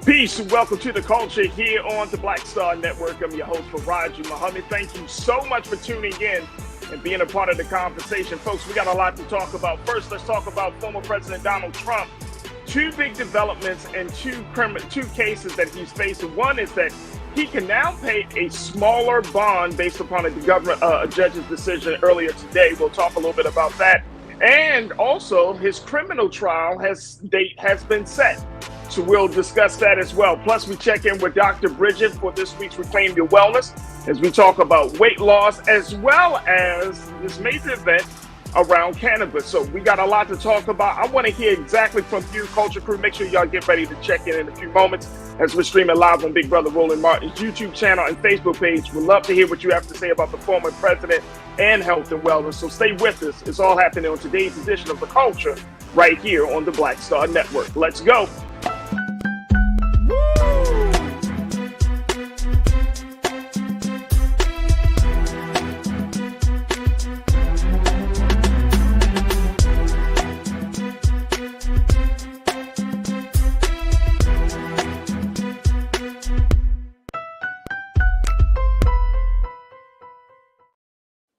Peace and welcome to the culture here on the Black Star Network. I'm your host, Farajii Muhammad. Thank you so much for tuning in and being a part of the conversation. Folks, we got a lot to talk about. First, let's talk about former President Donald Trump. Two big developments and two cases that he's facing. One is that he can now pay a smaller bond based upon a judge's decision earlier today. We'll talk a little bit about that. And also, his criminal trial date has been set. So we'll discuss that as well. Plus, we check in with Dr. Bridget for this week's Reclaim Your Wellness as we talk about weight loss as well as this major event around cannabis. So we got a lot to talk about. I want to hear exactly from you, Culture Crew. Make sure y'all get ready to check in a few moments as we're streaming live on Big Brother Roland Martin's YouTube channel and Facebook page. We'd love to hear what you have to say about the former president and health and wellness. So stay with us. It's all happening on today's edition of The Culture right here on the Black Star Network. Let's go.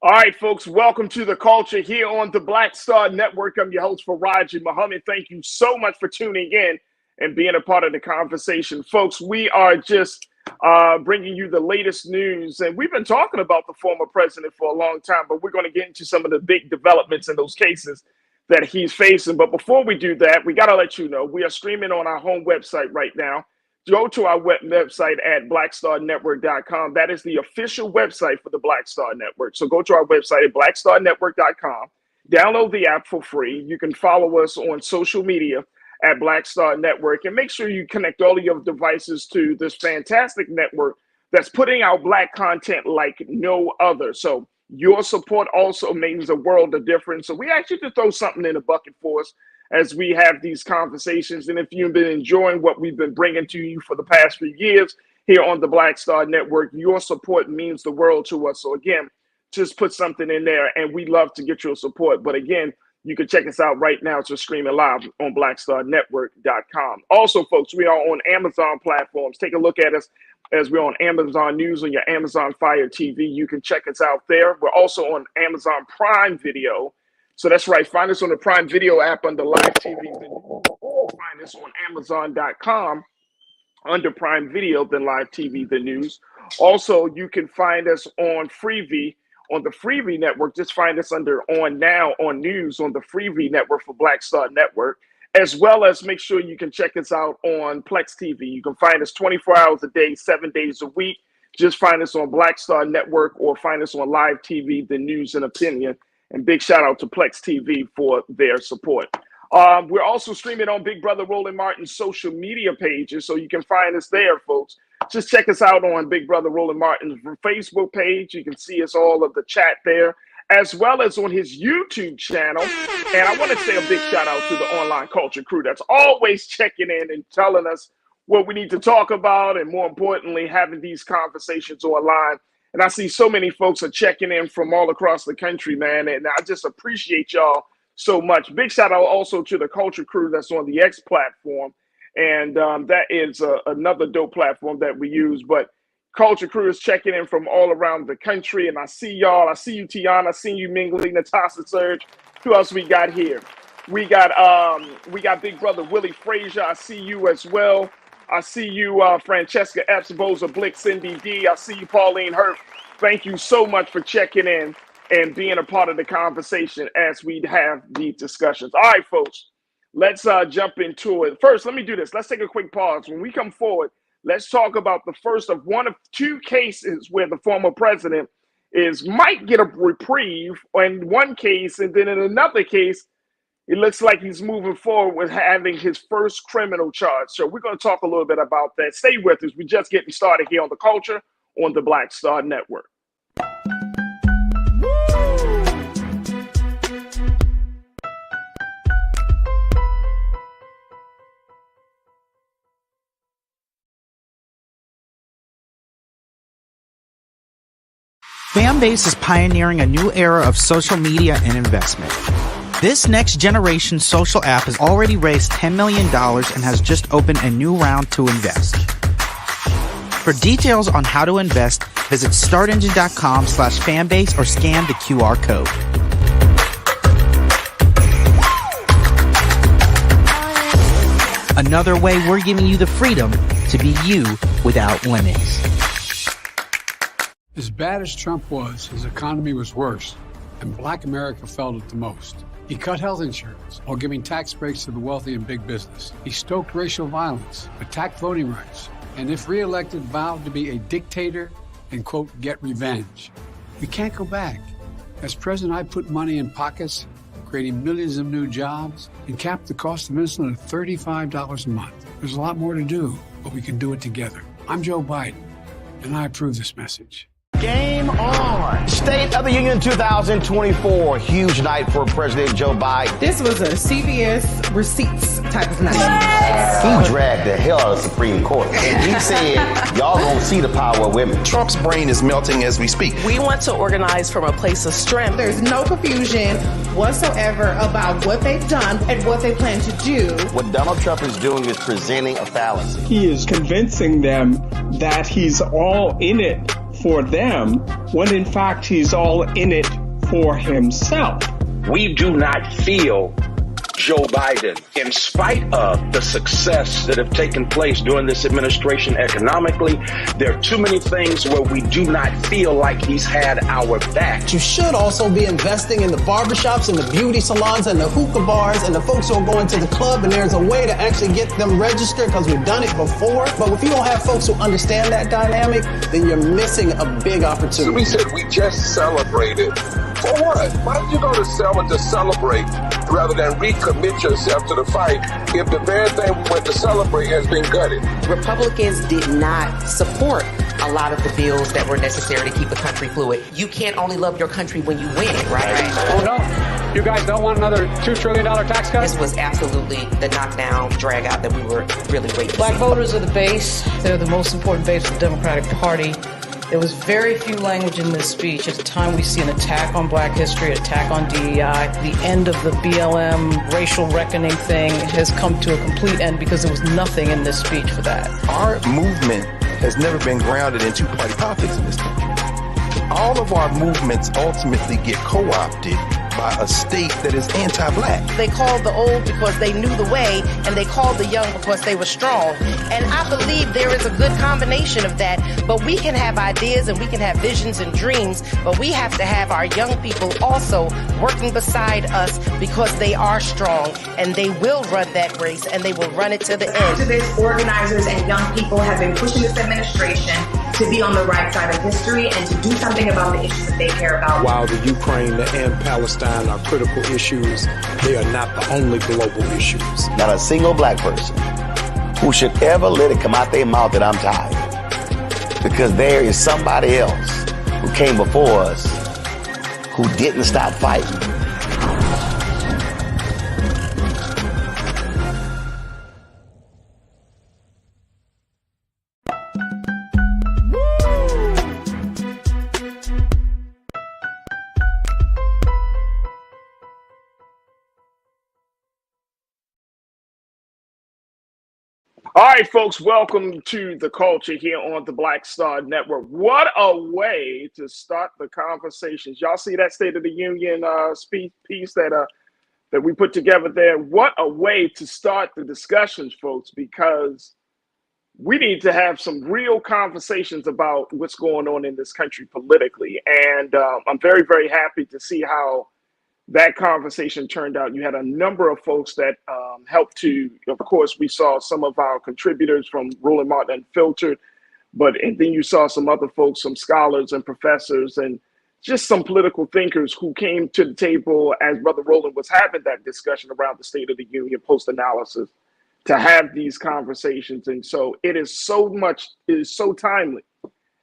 All right, folks, welcome to the culture here on the Black Star Network. I'm your host, Farajii Muhammad. Thank you so much for tuning in and being a part of the conversation. Folks, we are just bringing you the latest news. And we've been talking about the former president for a long time, but we're going to get into some of the big developments in those cases that he's facing. But before we do that, we got to let you know we are streaming on our home website right now. Go to our website at blackstarnetwork.com. That is the official website for the Black Star Network. So go to our website at blackstarnetwork.com. Download the app for free. You can follow us on social media at Black Star Network. And make sure you connect all of your devices to this fantastic network that's putting out Black content like no other. So your support also means a world of difference. So we ask you to throw something in the bucket for us as we have these conversations. And if you've been enjoying what we've been bringing to you for the past few years here on the Black Star Network, your support means the world to us. So again, just put something in there and we love to get your support. But again, you can check us out right now. Just streaming live on blackstarnetwork.com. Also, folks, we are on Amazon platforms. Take a look at us as we're on Amazon News on your Amazon Fire TV. You can check us out there. We're also on Amazon Prime Video. So that's right. Find us on the Prime Video app under Live TV. Find us on Amazon.com under Prime Video, then Live TV, the news. Also, you can find us on Freevee, on the Freevee network. Just find us under On Now, on News, on the Freevee network for Black Star Network, as well as make sure you can check us out on Plex TV. You can find us 24 hours a day, 7 days a week. Just find us on Black Star Network or find us on Live TV, the news and opinion. And big shout out to Plex TV for their support. We're also streaming on Big Brother Roland Martin's social media pages, so you can find us there, folks. Just check us out on Big Brother Roland Martin's Facebook page. You can see us all of the chat there, as well as on his YouTube channel. And I want to say a big shout out to the online culture crew that's always checking in and telling us what we need to talk about, and more importantly, having these conversations online. And I see so many folks are checking in from all across the country, man. And I just appreciate y'all so much. Big shout out also to the culture crew that's on the X platform. And that is another dope platform that we use. But culture crew is checking in from all around the country. And I see y'all. I see you, Tiana. I see you, Mingling, Natasha, Serge. Who else we got here? We got Big Brother Willie Frazier. I see you as well. I see you, Francesca Epps, Boza Blick, Cindy D. I see you, Pauline Hurt. Thank you so much for checking in and being a part of the conversation as we have these discussions. All right, folks, let's jump into it. First, let me do this. Let's take a quick pause. When we come forward, let's talk about the first of one of two cases where the former president might get a reprieve in one case, and then in another case, it looks like he's moving forward with having his first criminal charge. So we're going to talk a little bit about that. Stay with us. We're just getting started here on The Culture on the Black Star Network. Fanbase is pioneering a new era of social media and investment. This next generation social app has already raised $10 million and has just opened a new round to invest. For details on how to invest, visit startengine.com/fanbase or scan the QR code. Another way we're giving you the freedom to be you without limits. As bad as Trump was, his economy was worse, and Black America felt it the most. He cut health insurance while giving tax breaks to the wealthy and big business. He stoked racial violence, attacked voting rights, and if reelected, vowed to be a dictator and, quote, get revenge. We can't go back. As president, I put money in pockets, creating millions of new jobs, and capped the cost of insulin at $35 a month. There's a lot more to do, but we can do it together. I'm Joe Biden, and I approve this message. Game on. State of the Union 2024. Huge night for President Joe Biden. This was a CBS receipts type of night. He dragged the hell out of the Supreme Court. And he said, y'all gonna see the power of women. Trump's brain is melting as we speak. We want to organize from a place of strength. There's no confusion whatsoever about what they've done and what they plan to do. What Donald Trump is doing is presenting a fallacy. He is convincing them that he's all in it for them, when in fact he's all in it for himself. We do not feel Joe Biden, in spite of the success that have taken place during this administration economically. There are too many things where we do not feel like he's had our back. You should also be investing in the barbershops and the beauty salons and the hookah bars and the folks who are going to the club, and there's a way to actually get them registered because we've done it before. But if you don't have folks who understand that dynamic, then you're missing a big opportunity. So we said we just celebrated. For what? Why don't you go to celebrate rather than recommit yourself to the fight if the very thing we went to celebrate has been gutted? Republicans did not support a lot of the bills that were necessary to keep the country fluid. You can't only love your country when you win, right? Oh, no. You guys don't want another $2 trillion tax cut? This was absolutely the knockdown, drag out that we were really waiting Black to see. voters are the base. They're the most important base of the Democratic Party. There was very few language in this speech. At the time, we see an attack on Black history, an attack on DEI. The end of the BLM racial reckoning thing has come to a complete end because there was nothing in this speech for that. Our movement has never been grounded in two-party politics in this country. All of our movements ultimately get co-opted by a state that is anti-Black. They called the old because they knew the way, and they called the young because they were strong. And I believe there is a good combination of that, but we can have ideas and we can have visions and dreams, but we have to have our young people also working beside us because they are strong and they will run that race and they will run it to the end. Activists, organizers, and young people have been pushing this administration to be on the right side of history and to do something about the issues that they care about. While the Ukraine and Palestine are critical issues, they are not the only global issues. Not a single Black person who should ever let it come out their mouth that I'm tired. Because there is somebody else who came before us who didn't stop fighting. All right, folks, welcome to The Culture here on the Black Star Network. What a way to start the conversations. Y'all see that State of the Union speech piece that we put together there? What a way to start the discussions, folks, because we need to have some real conversations about what's going on in this country politically. And I'm very, very happy to see how that conversation turned out. You had a number of folks that helped to, of course, we saw some of our contributors from Roland Martin Unfiltered, and then you saw some other folks, some scholars and professors, and just some political thinkers who came to the table as Brother Roland was having that discussion around the State of the Union post-analysis to have these conversations. And so it is so timely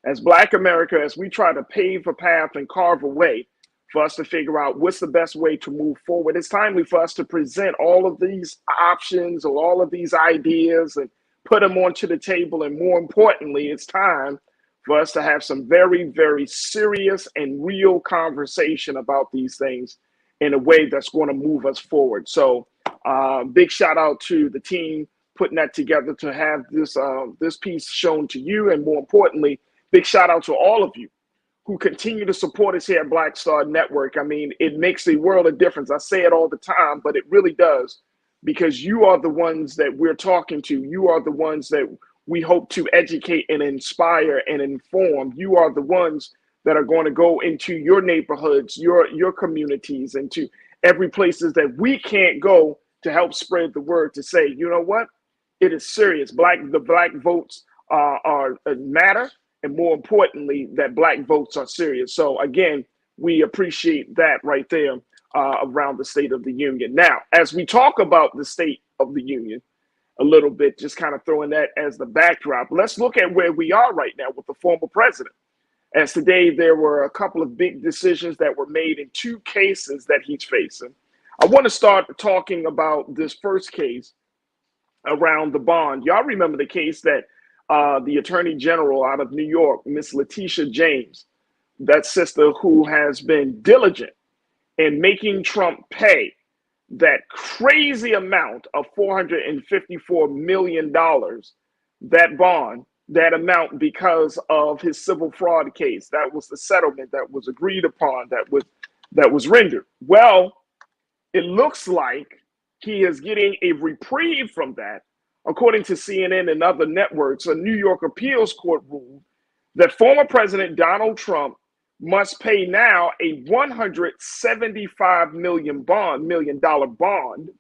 as Black America, as we try to pave a path and carve a way for us to figure out what's the best way to move forward. It's timely for us to present all of these options or all of these ideas and put them onto the table. And more importantly, it's time for us to have some very, very serious and real conversation about these things in a way that's going to move us forward. So big shout out to the team putting that together to have this piece shown to you. And more importantly, big shout out to all of you who continue to support us here at Black Star Network. I mean, it makes a world of difference. I say it all the time, but it really does, because you are the ones that we're talking to. You are the ones that we hope to educate and inspire and inform. You are the ones that are going to go into your neighborhoods, your communities, and to every places that we can't go to help spread the word, to say, you know what, it is serious. The black votes are matter. And more importantly, that black votes are serious. So again, we appreciate that right there around the State of the Union. Now, as we talk about the State of the Union a little bit, just kind of throwing that as the backdrop, let's look at where we are right now with the former president. As today, there were a couple of big decisions that were made in two cases that he's facing. I want to start talking about this first case around the bond. Y'all remember the case that the Attorney General out of New York, Miss Letitia James, that sister who has been diligent in making Trump pay that crazy amount of $454 million, that bond, that amount, because of his civil fraud case. That was the settlement that was agreed upon, that was rendered. Well, it looks like he is getting a reprieve from that. According to CNN and other networks, a New York appeals court ruled that former President Donald Trump must pay now a $175 million bond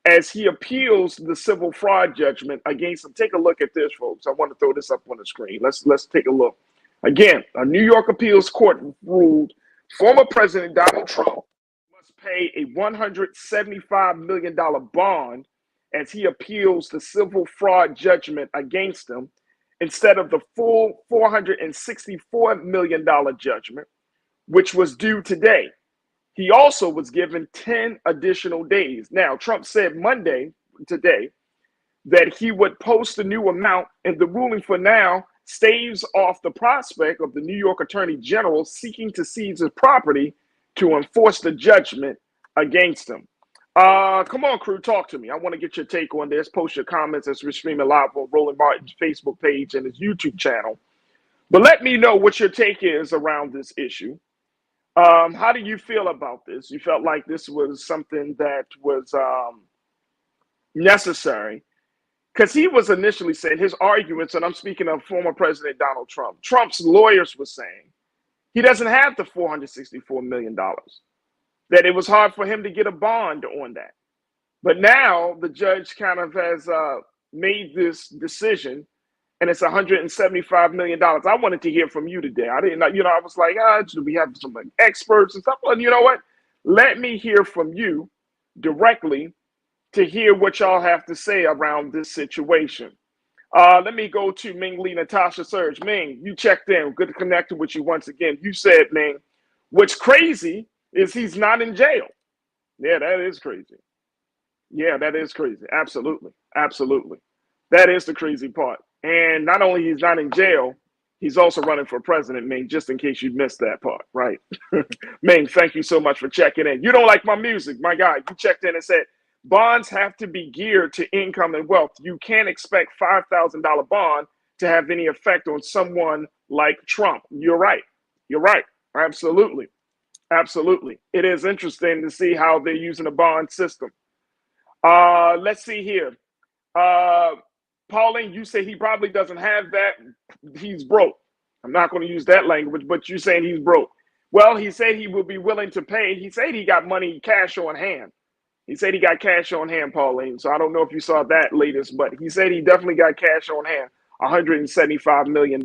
as he appeals the civil fraud judgment against him. Take a look at this, folks. I want to throw this up on the screen. Let's take a look. Again, a New York appeals court ruled former President Donald Trump must pay a $175 million bond as he appeals the civil fraud judgment against him, instead of the full $464 million judgment, which was due today. He also was given 10 additional days. Now, Trump said today, that he would post a new amount, and the ruling for now staves off the prospect of the New York Attorney General seeking to seize his property to enforce the judgment against him. Come on, crew, talk to me. I want to get your take on this. Post your comments as we're streaming live on Roland Martin's Facebook page and his YouTube channel. But let me know what your take is around this issue. How do you feel about this? You felt like this was something that was necessary? Because he was initially saying his arguments, and I'm speaking of former President Donald Trump. Trump's lawyers were saying he doesn't have the $464 million. That it was hard for him to get a bond on that. But now the judge kind of has made this decision, and it's $175 million. I wanted to hear from you today. I didn't know, I was like, do we have some experts and stuff? Well, you know what? Let me hear from you directly to hear what y'all have to say around this situation. Let me go to Ming Lee, Natasha Surge. Ming, you checked in. Good to connect with you once again. You said, Ming, what's crazy is he's not in jail. Yeah, that is crazy. Yeah, that is crazy. Absolutely. Absolutely. That is the crazy part. And not only he's not in jail, he's also running for president, Ming, just in case you missed that part, right? Ming, thank you so much for checking in. You don't like my music, my guy. You checked in and said, bonds have to be geared to income and wealth. You can't expect $5,000 bond to have any effect on someone like Trump. You're right. You're right. Absolutely. Absolutely. It is interesting to see how they're using a bond system. Let's see here. Pauline, you say he probably doesn't have that. He's broke. I'm not going to use that language, but you're saying he's broke. Well, he said he will be willing to pay. He said he got money, cash on hand. He said he got cash on hand, Pauline. So I don't know if you saw that latest, but he said he definitely got cash on hand, $175 million.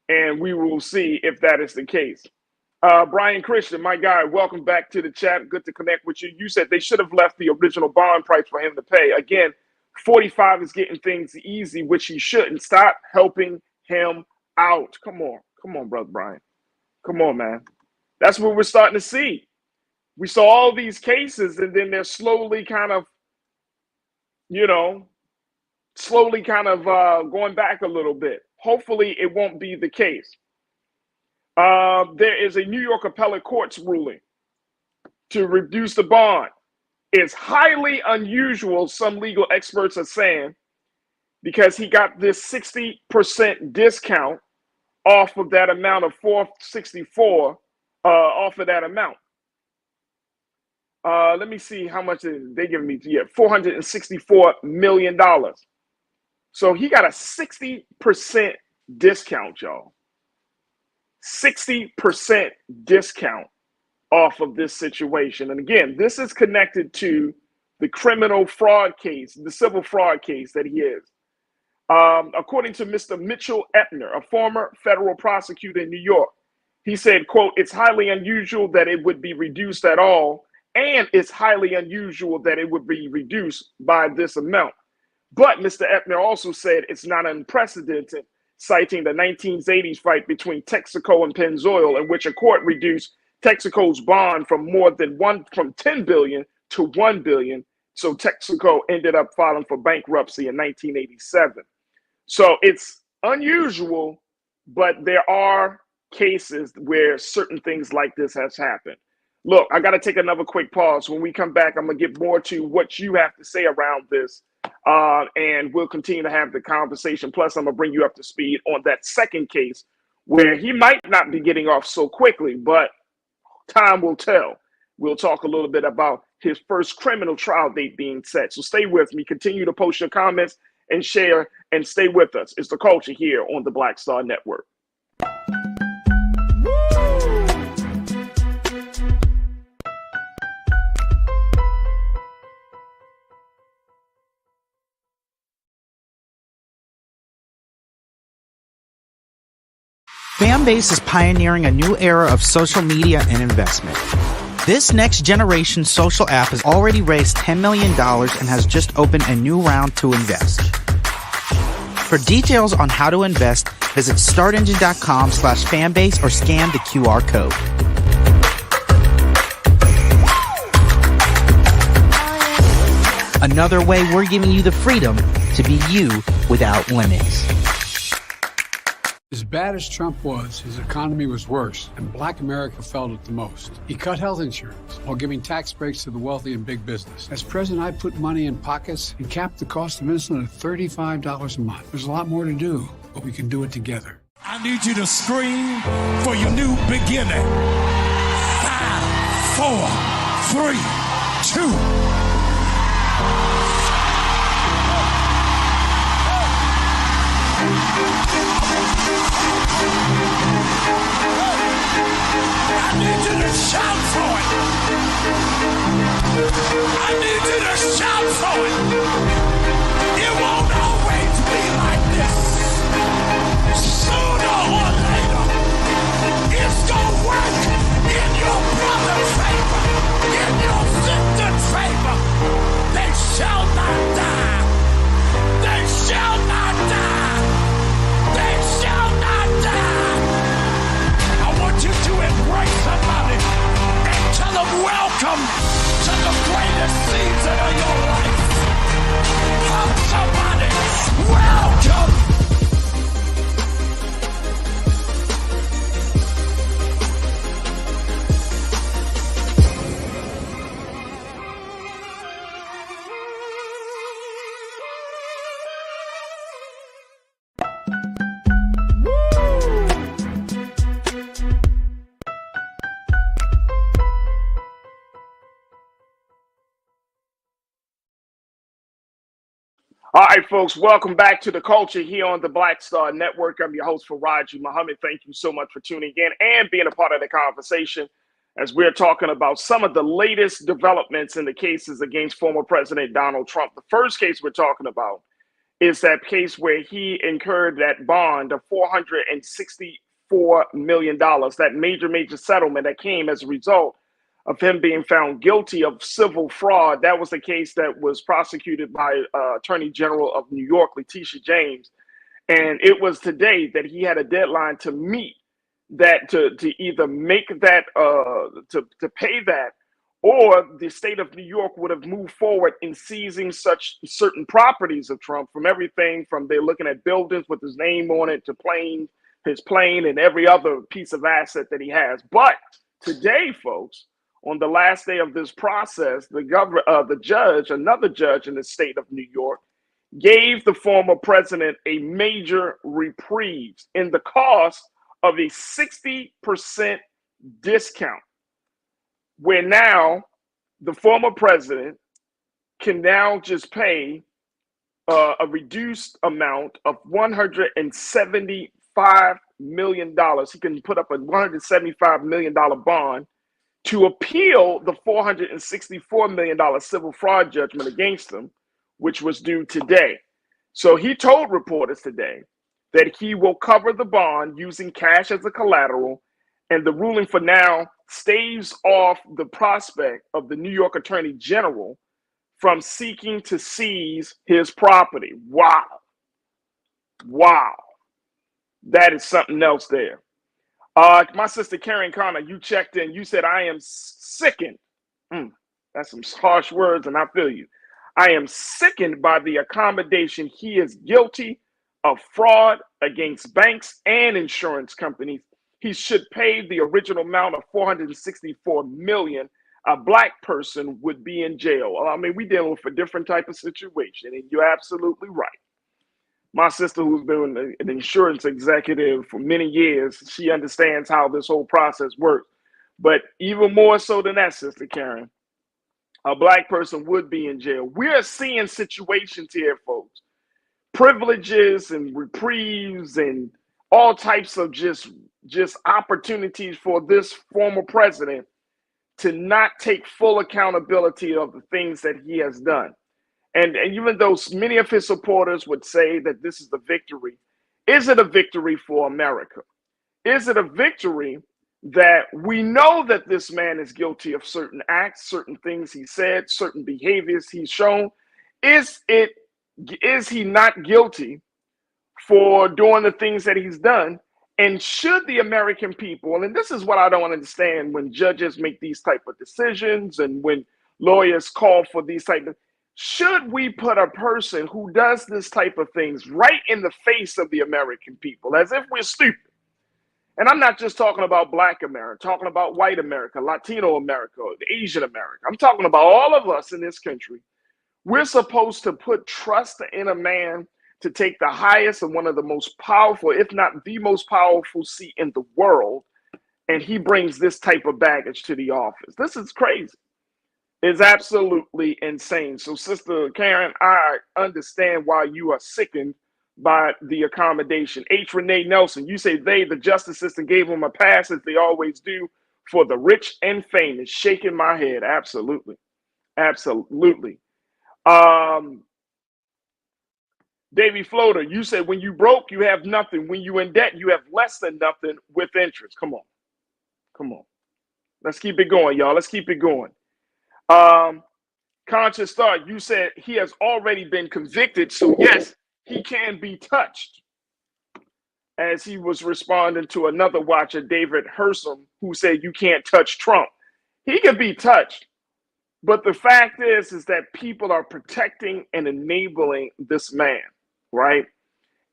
And we will see if that is the case. Brian Christian, my guy, welcome back to the chat. Good to connect with you. You said they should have left the original bond price for him to pay. Again, 45 is getting things easy, which he shouldn't. Stop helping him out. Come on, brother Brian. Come on, man. That's what we're starting to see. We saw all these cases, and then they're slowly kind of going back a little bit. Hopefully it won't be the case. There is a New York appellate court's ruling to reduce the bond. It's highly unusual, some legal experts are saying, because he got this 60% discount off of that amount of 464, off of that amount. Let me see how much they giving me. Yeah, $464 million. So he got a 60% discount, y'all. 60% discount off of this situation. And again, this is connected to the criminal fraud case, the civil fraud case that he is. According to Mr. Mitchell Epner, a former federal prosecutor in New York, he said, quote, "It's highly unusual that it would be reduced at all, and it's highly unusual that it would be reduced by this amount." But Mr. Epner also said it's not unprecedented, citing the 1980s fight between Texaco and Pennzoil, in which a court reduced Texaco's bond from from 10 billion to 1 billion. So Texaco ended up filing for bankruptcy in 1987. So it's unusual, but there are cases where certain things like this has happened. Look, I got to take another quick pause. When we come back, I'm going to get more to what you have to say around this. And we'll continue to have the conversation. Plus, I'm going to bring you up to speed on that second case where he might not be getting off so quickly, but time will tell. We'll talk a little bit about his first criminal trial date being set. So stay with me. Continue to post your comments and share and stay with us. It's The Culture here on the Black Star Network. Fanbase is pioneering a new era of social media and investment. This next generation social app has already raised $10 million and has just opened a new round to invest. For details on how to invest, visit startengine.com/fanbase or scan the QR code. Another way we're giving you the freedom to be you without limits. As bad as Trump was, his economy was worse, and Black America felt it the most. He cut health insurance while giving tax breaks to the wealthy and big business. As president, I put money in pockets and capped the cost of insulin at $35 a month. There's a lot more to do, but we can do it together. I need you to scream for your new beginning. 5, 4, 3, 2. I need you to shout for it. I need you to shout for it. It won't always be like this. Sooner or later, it's gonna work in your brother's favor, in your sister's favor. They shall not die. They shall not die. They shall not die. I want you to embrace somebody and tell them welcome to the greatest season of your life. Hug somebody, welcome. All right, folks, welcome back to The Culture here on the Black Star Network. I'm your host, Farajii Muhammad. Thank you so much for tuning in and being a part of the conversation as we're talking about some of the latest developments in the cases against former President Donald Trump. The first case we're talking about is that case where he incurred that bond of $464 million, that major settlement that came as a result of him being found guilty of civil fraud. That was the case that was prosecuted by Attorney General of New York, Letitia James. And it was today that he had a deadline to meet that, to either make that, to pay that, or the state of New York would have moved forward in seizing such certain properties of Trump, from everything from they're looking at buildings with his name on it to his plane and every other piece of asset that he has. But today, folks, On the last day of this process, the judge, another judge in the state of New York, gave the former president a major reprieve in the cost of a 60% discount, where now the former president can now just pay a reduced amount of $175 million. He can put up a $175 million bond to appeal the $464 million civil fraud judgment against him, which was due today. So he told reporters today that he will cover the bond using cash as a collateral, and the ruling for now staves off the prospect of the New York Attorney General from seeking to seize his property. Wow. Wow. That is something else there. My sister Karen Connor, you checked in. You said, I am sickened. That's some harsh words, and I feel you. I am sickened by the accommodation. He is guilty of fraud against banks and insurance companies. He should pay the original amount of $464 million. A black person would be in jail. I mean, we're dealing with a different type of situation, and you're absolutely right. My sister, who's been an insurance executive for many years, she understands how this whole process works. But even more so than that, Sister Karen, a black person would be in jail. We're seeing situations here, folks, privileges and reprieves and all types of just opportunities for this former president to not take full accountability of the things that he has done. And even though many of his supporters would say that this is the victory, is it a victory for America? Is it a victory that we know that this man is guilty of certain acts, certain things he said, certain behaviors he's shown? Is he not guilty for doing the things that he's done? And should the American people, and this is what I don't understand when judges make these type of decisions and when lawyers call for these type of, should we put a person who does this type of things right in the face of the American people as if we're stupid? And I'm not just talking about Black America, talking about white America, Latino America, Asian America. I'm talking about all of us in this country. We're supposed to put trust in a man to take the highest and one of the most powerful, if not the most powerful seat in the world, and he brings this type of baggage to the office. This is crazy. It's absolutely insane. So, Sister Karen, I understand why you are sickened by the accommodation. H. Renee Nelson, you say the justice system gave him a pass, as they always do, for the rich and famous. Shaking my head. Absolutely. Absolutely. Davy Floater, you said when you broke, you have nothing. When you in debt, you have less than nothing with interest. Come on. Come on. Let's keep it going, y'all. Let's keep it going. Conscious Thought, you said he has already been convicted, so yes, he can be touched. As he was responding to another watcher, David Hersom, who said you can't touch Trump. He can be touched, but the fact is that people are protecting and enabling this man, right?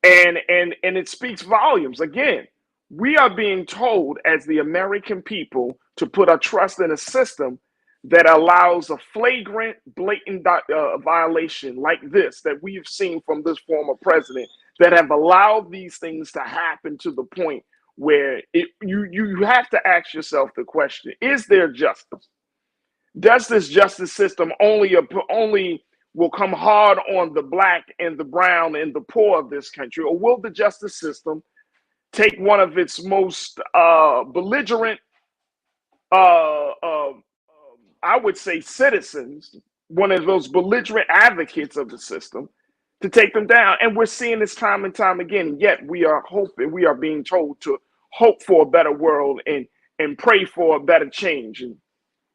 And it speaks volumes. Again, we are being told as the American people to put our trust in a system that allows a flagrant, blatant violation like this that we've seen from this former president, that have allowed these things to happen to the point where you have to ask yourself the question, is there justice? Does this justice system only will come hard on the Black and the brown and the poor of this country, or will the justice system take one of its most belligerent I would say citizens, one of those belligerent advocates of the system, to take them down? And we're seeing this time and time again. Yet we are being told to hope for a better world and pray for a better change. And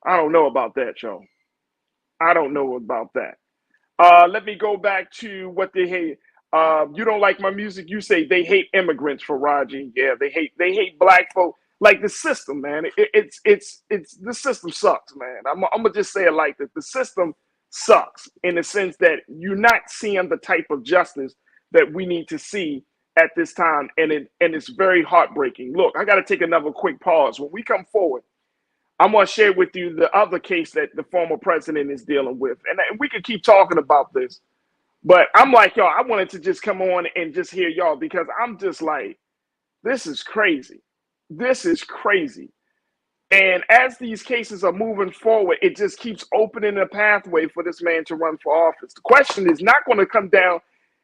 I don't know about that, y'all. I don't know about that. Let me go back to what they hate. You don't like my music? You say they hate immigrants, Farajii. Yeah, they hate black folk. Like the system, man. It's the system sucks, man. I'm gonna just say it like this. The system sucks in the sense that you're not seeing the type of justice that we need to see at this time, and it's very heartbreaking. Look, I got to take another quick pause. When we come forward, I'm going to share with you the other case that the former president is dealing with. And we could keep talking about this, but I'm like, y'all, I wanted to just come on and just hear y'all, because I'm just like, this is crazy. This is crazy. And as these cases are moving forward, it just keeps opening a pathway for this man to run for office. The question is not going to come down.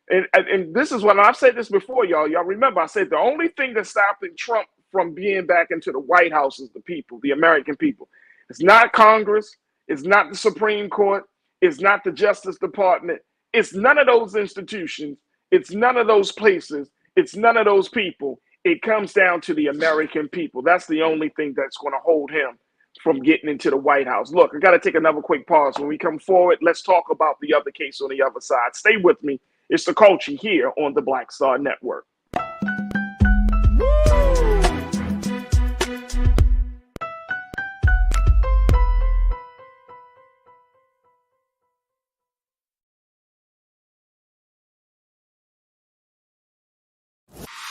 And this is what I've said this before, y'all. Y'all remember, I said the only thing that's stopping Trump from being back into the White House is the people, the American people. It's not Congress. It's not the Supreme Court. It's not the Justice Department. It's none of those institutions. It's none of those places. It's none of those people. It comes down to the American people. That's the only thing that's going to hold him from getting into the White House. Look, I got to take another quick pause. When we come forward, let's talk about the other case on the other side. Stay with me. It's The Culture here on the Black Star Network.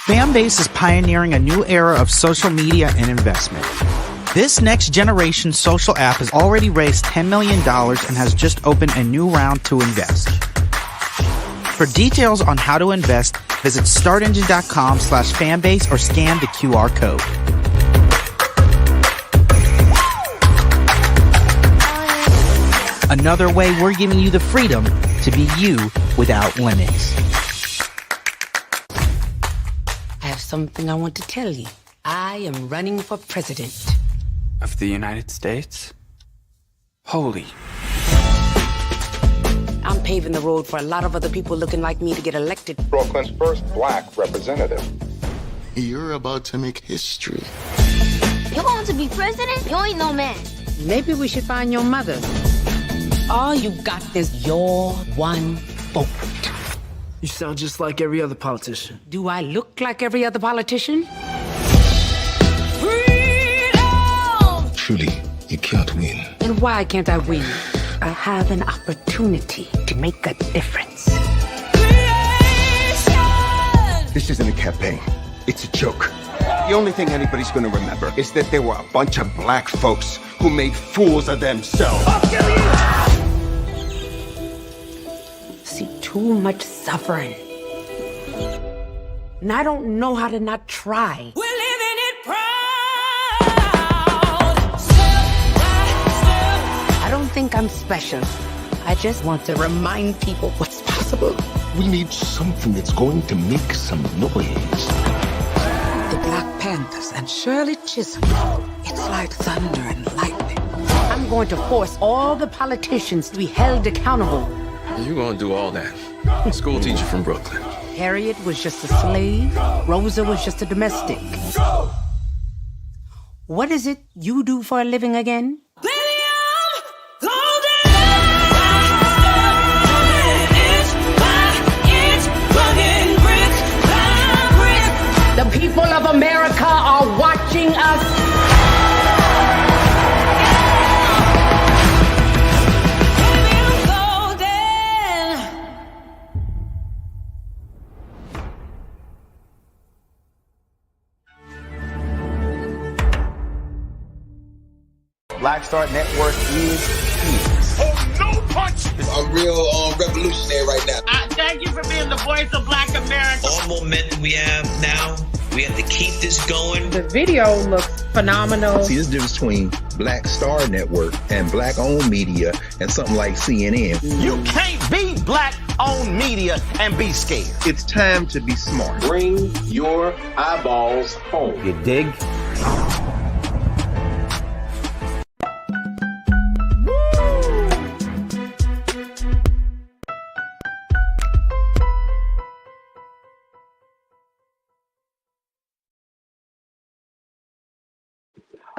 Fanbase is pioneering a new era of social media and investment. This next generation social app has already raised $10 million and has just opened a new round to invest. For details on how to invest, visit startengine.com/fanbase or scan the QR code. Another way we're giving you the freedom to be you without limits. I have something I want to tell you. I am running for president. Of the United States? Holy. I'm paving the road for a lot of other people looking like me to get elected. Brooklyn's first black representative. You're about to make history. You want to be president? You ain't no man. Maybe we should find your mother. All you got is your one vote. You sound just like every other politician. Do I look like every other politician? Truly, you can't win. And why can't I win? I have an opportunity to make a difference. This isn't a campaign. It's a joke. The only thing anybody's gonna remember is that there were a bunch of black folks who made fools of themselves. See too much suffering. And I don't know how to not try. We're living it proud. I don't think I'm special. I just want to remind people what's possible. We need something that's going to make some noise. The Black Panthers and Shirley Chisholm. It's like thunder and lightning. I'm going to force all the politicians to be held accountable. You're gonna do all that. School teacher from Brooklyn. Harriet was just a slave. Rosa was just a domestic. What is it you do for a living again? The people of America are watching us. Black Star Network is here. Oh, no punch! I'm real revolutionary right now. Thank you for being the voice of Black America. All momentum we have now, we have to keep this going. The video looks phenomenal. See, there's a difference between Black Star Network and black-owned media and something like CNN. You can't be black-owned media and be scared. It's time to be smart. Bring your eyeballs home. You dig?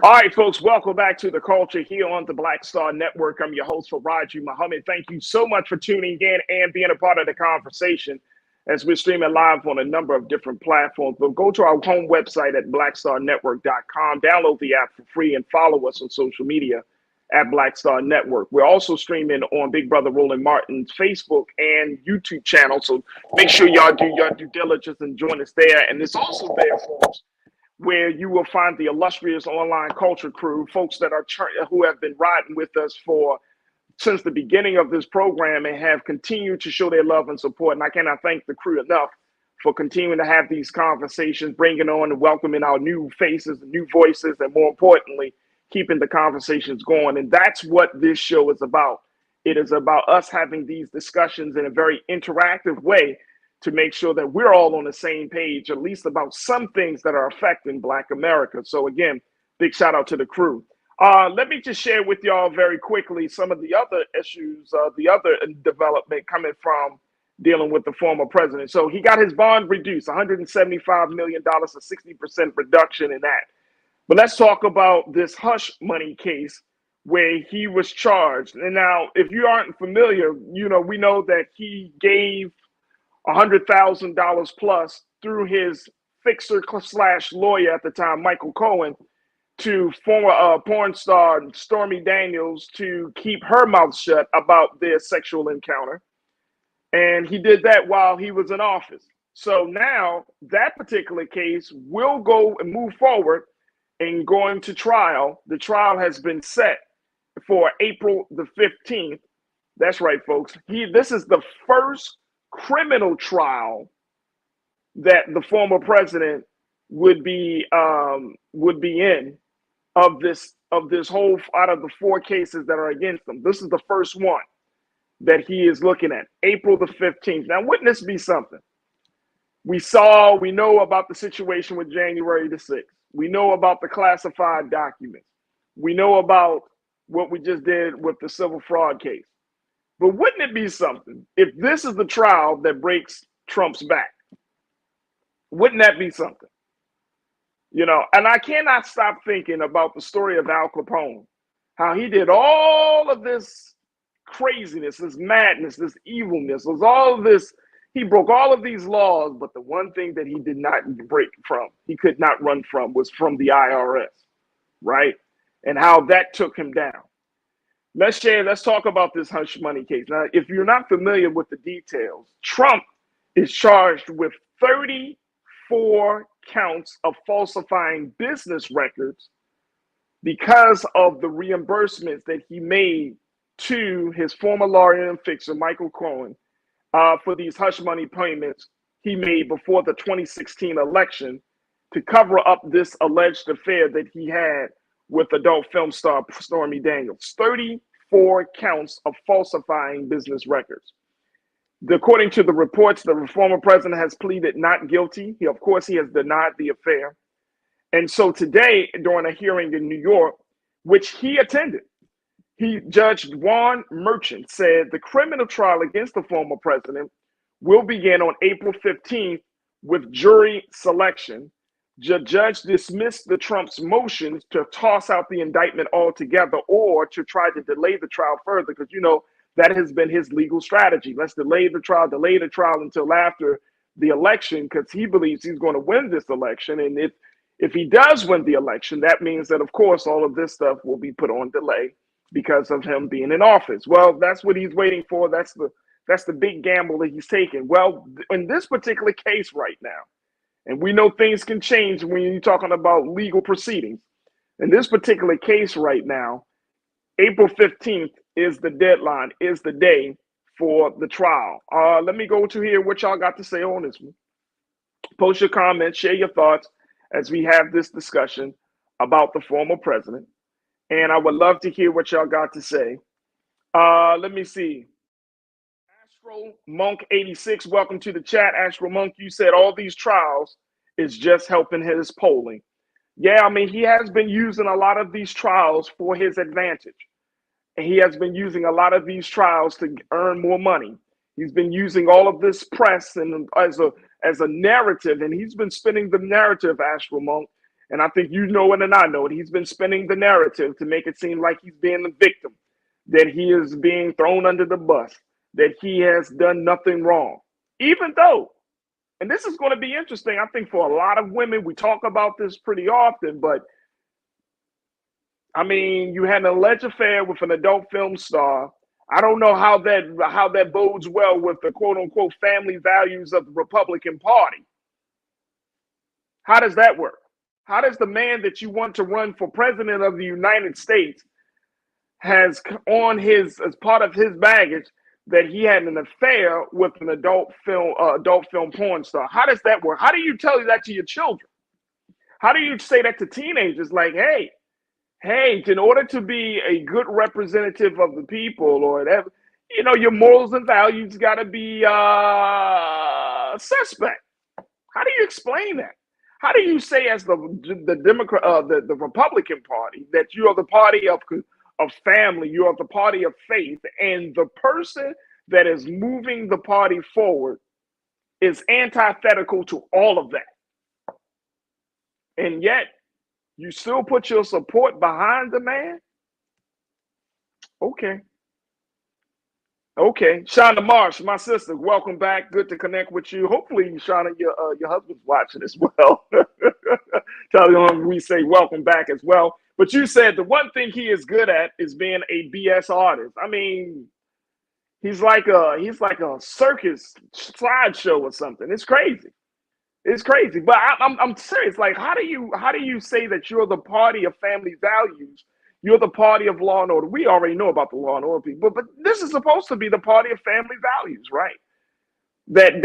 All right, folks, welcome back to The Culture here on the Black Star Network. I'm your host, Farajii Muhammad. Thank you so much for tuning in and being a part of the conversation as we're streaming live on a number of different platforms. But go to our home website at blackstarnetwork.com, download the app for free, and follow us on social media at Black Star Network. We're also streaming on Big Brother Roland Martin's Facebook and YouTube channel, so make sure y'all do your due diligence and join us there. And it's also there, folks, where you will find the illustrious online culture crew, folks that are who have been riding with us since the beginning of this program and have continued to show their love and support. And I cannot thank the crew enough for continuing to have these conversations, bringing on and welcoming our new faces, new voices, and more importantly, keeping the conversations going. And that's what this show is about. It is about us having these discussions in a very interactive way to make sure that we're all on the same page, at least about some things that are affecting Black America. So again, big shout out to the crew. Let me just share with y'all very quickly some of the other issues, the other development coming from dealing with the former president. So he got his bond reduced, $175 million, a 60% reduction in that. But let's talk about this hush money case where he was charged. And now, if you aren't familiar, we know that he gave $100,000 plus through his fixer / lawyer at the time, Michael Cohen, to former porn star Stormy Daniels to keep her mouth shut about their sexual encounter. And he did that while he was in office. So now that particular case will go and move forward and going to trial. The trial has been set for April the 15th. That's right, folks. This is the first criminal trial that the former president would be in of this whole, out of the 4 cases that are against him. This is the first one that he is looking at, April the 15th. Now, wouldn't this be something? We know about the situation with January the 6th. We know about the classified documents. We know about what we just did with the civil fraud case. But wouldn't it be something if this is the trial that breaks Trump's back? Wouldn't that be something? And I cannot stop thinking about the story of Al Capone, how he did all of this craziness, this madness, this evilness, was all of this. He broke all of these laws, but the one thing that he did not break from, he could not run from, was from the IRS, right? And how that took him down. Let's talk about this hush money case. Now, if you're not familiar with the details, Trump is charged with 34 counts of falsifying business records because of the reimbursements that he made to his former lawyer and fixer, Michael Cohen, for these hush money payments he made before the 2016 election to cover up this alleged affair that he had with adult film star Stormy Daniels. 34 counts of falsifying business records. According to the reports, the former president has pleaded not guilty. He has denied the affair. And so today, during a hearing in New York, which he attended, Judge Juan Merchant said the criminal trial against the former president will begin on April 15th with jury selection. The judge dismissed the Trump's motions to toss out the indictment altogether or to try to delay the trial further, because that has been his legal strategy. Let's delay the trial until after the election, because he believes he's going to win this election. And if he does win the election, that means that, of course, all of this stuff will be put on delay because of him being in office. Well, that's what he's waiting for. That's the big gamble that he's taking. Well, in this particular case right now, and we know things can change when you're talking about legal proceedings. In this particular case right now, April 15th is the deadline, is the day for the trial. Let me go to hear what y'all got to say on this one. Post your comments, share your thoughts as we have this discussion about the former president. And I would love to hear what y'all got to say. Let me see. Astro Monk 86, welcome to the chat. Astro Monk, you said all these trials is just helping his polling. Yeah, I mean, he has been using a lot of these trials for his advantage. And he has been using a lot of these trials to earn more money. He's been using all of this press and as a narrative, and he's been spinning the narrative, Astro Monk. And I think you know it and I know it. He's been spinning the narrative to make it seem like he's being the victim, that he is being thrown under the bus, that he has done nothing wrong. Even though, and this is going to be interesting, I think for a lot of women, we talk about this pretty often, but I mean, you had an alleged affair with an adult film star. I don't know how that bodes well with the quote unquote family values of the Republican Party. How does that work? How does the man that you want to run for president of the United States has on his, as part of his baggage, that he had an affair with an adult film porn star? How does that work? How do you tell that to your children? How do you say that to teenagers? Like, hey, in order to be a good representative of the people, or whatever, you know, your morals and values got to be suspect. How do you explain that? How do you say, as the Democrat, the Republican Party, that you are the party of family, you are the party of faith, and the person that is moving the party forward is antithetical to all of that, and yet you still put your support behind the man? Okay. Shauna Marsh, my sister, welcome back. Good to connect with you. Hopefully, Shauna, your husband's watching as well. Tell him we say welcome back as well. But you said the one thing he is good at is being a BS artist. I mean, he's like a circus slideshow or something. It's crazy. It's crazy. But I'm serious. Like, how do you say that you're the party of family values? You're the party of law and order. We already know about the law and order people, but this is supposed to be the party of family values, right? That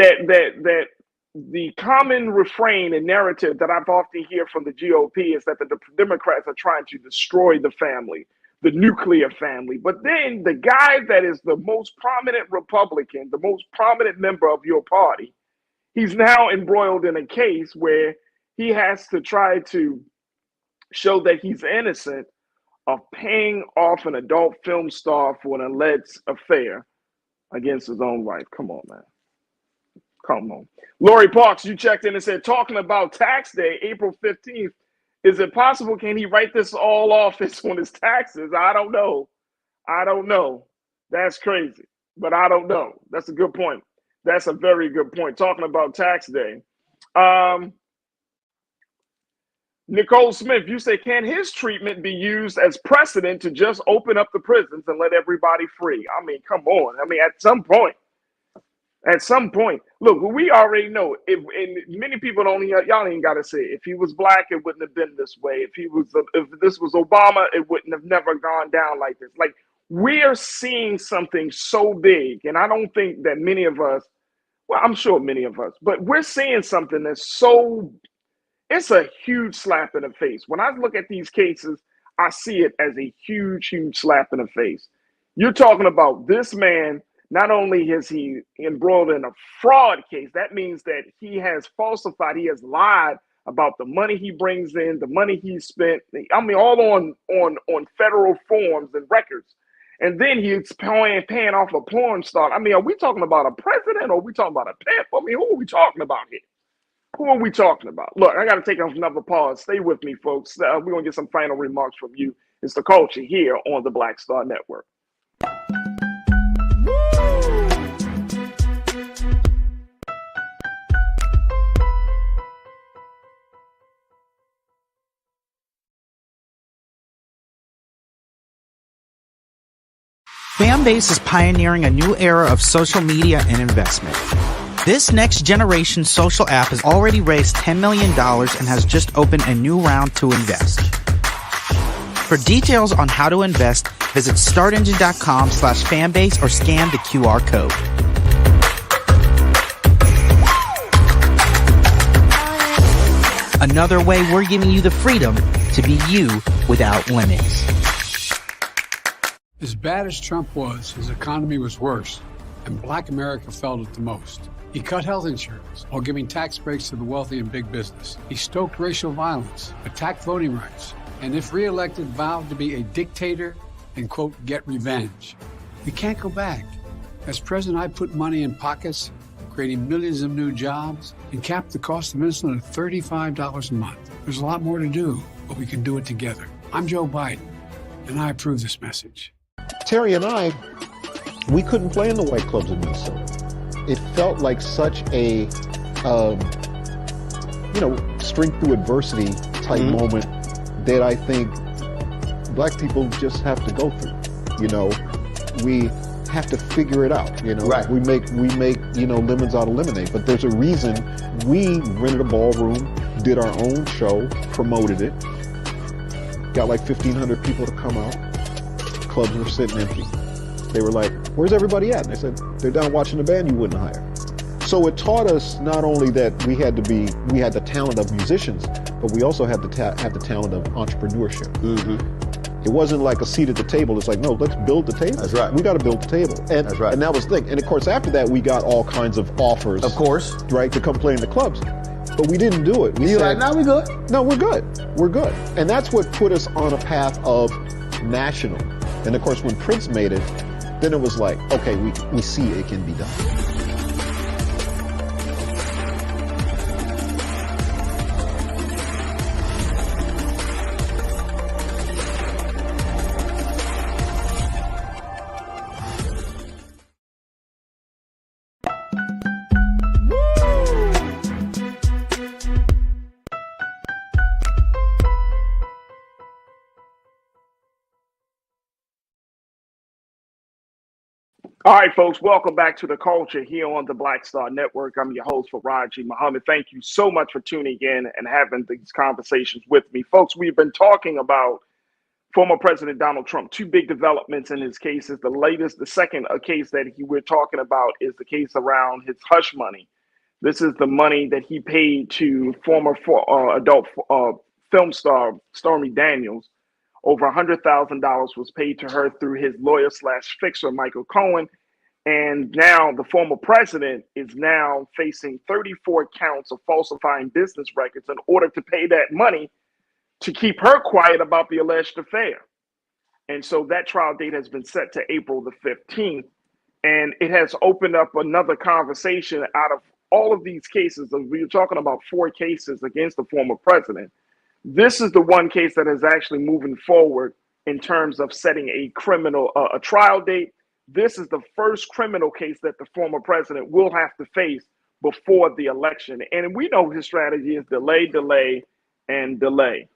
the common refrain and narrative that I've often hear from the GOP is that the Democrats are trying to destroy the family, the nuclear family. But then the guy that is the most prominent Republican, the most prominent member of your party, he's now embroiled in a case where he has to try to show that he's innocent of paying off an adult film star for an alleged affair against his own wife. Come on, man. Come on. Lori Parks, you checked in and said, talking about tax day, April 15th, is it possible, can he write this all off on his taxes? I don't know. That's crazy, but I don't know. That's a good point. That's a very good point. Talking about tax day. Nicole Smith, you say, can his treatment be used as precedent to just open up the prisons and let everybody free? I mean, come on. I mean, at some point, look, we already know. And many people y'all ain't got to say it. If he was black, it wouldn't have been this way. If this was Obama, it wouldn't have never gone down like this. Like, we're seeing something so big, and I don't think that many of us, well, I'm sure many of us, but we're seeing something that's so. It's a huge slap in the face. When I look at these cases, I see it as a huge, huge slap in the face. You're talking about this man, not only is he embroiled in a fraud case, that means that he has falsified, he has lied about the money he brings in, the money he spent, I mean, all on federal forms and records. And then he's paying off a porn star. I mean, are we talking about a president or are we talking about a pimp? I mean, who are we talking about here? Who are we talking about? Look, I got to take another pause. Stay with me, folks. We're going to get some final remarks from you. It's The Culture here on the Black Star Network. Fanbase is pioneering a new era of social media and investment. This next generation social app has already raised $10 million and has just opened a new round to invest. For details on how to invest, visit startengine.com/fanbase or scan the QR code. Another way we're giving you the freedom to be you without limits. As bad as Trump was, his economy was worse, and Black America felt it the most. He cut health insurance while giving tax breaks to the wealthy and big business. He stoked racial violence, attacked voting rights, and if reelected, vowed to be a dictator and, quote, get revenge. We can't go back. As president, I put money in pockets, creating millions of new jobs, and capped the cost of insulin at $35 a month. There's a lot more to do, but we can do it together. I'm Joe Biden, and I approve this message. Terry and I, we couldn't play in the white clubs in Minnesota. It felt like such a, strength through adversity type moment that I think Black people just have to go through. We have to figure it out. Right. We make lemons out of lemonade. But there's a reason we rented a ballroom did our own show, promoted it, got like 1,500 people to come out. Clubs were sitting empty. They were like, where's everybody at? And I said, they're down watching the band you wouldn't hire. So it taught us not only that we had the talent of musicians, but we also had to have the talent of entrepreneurship. It wasn't like a seat at the table. It's like, no, let's build the table. That's right. We got to build the table. And, that's right. And that was the thing. And of course, after that, we got all kinds of offers. Of course. Right, to come play in the clubs. But we didn't do it. We You're said, like, no, we're good. No, we're good. We're good. And that's what put us on a path of national. And of course, when Prince made it, then it was like, okay, we see it can be done. All right, folks, welcome back to The Culture here on the Black Star Network. I'm your host, Farajii Muhammad. Thank you so much for tuning in and having these conversations with me. Folks, we've been talking about former President Donald Trump, two big developments in his cases. The second case that we're talking about is the case around his hush money. This is the money that he paid to former adult film star Stormy Daniels. Over $100,000 was paid to her through his lawyer/fixer, Michael Cohen. And now the former president is now facing 34 counts of falsifying business records in order to pay that money to keep her quiet about the alleged affair. And so that trial date has been set to April the 15th. And it has opened up another conversation out of all of these cases. We were talking about 4 cases against the former president. This is the one case that is actually moving forward in terms of setting a trial date. This is the first criminal case that the former president will have to face before the election. And we know his strategy is delay, delay, and delay.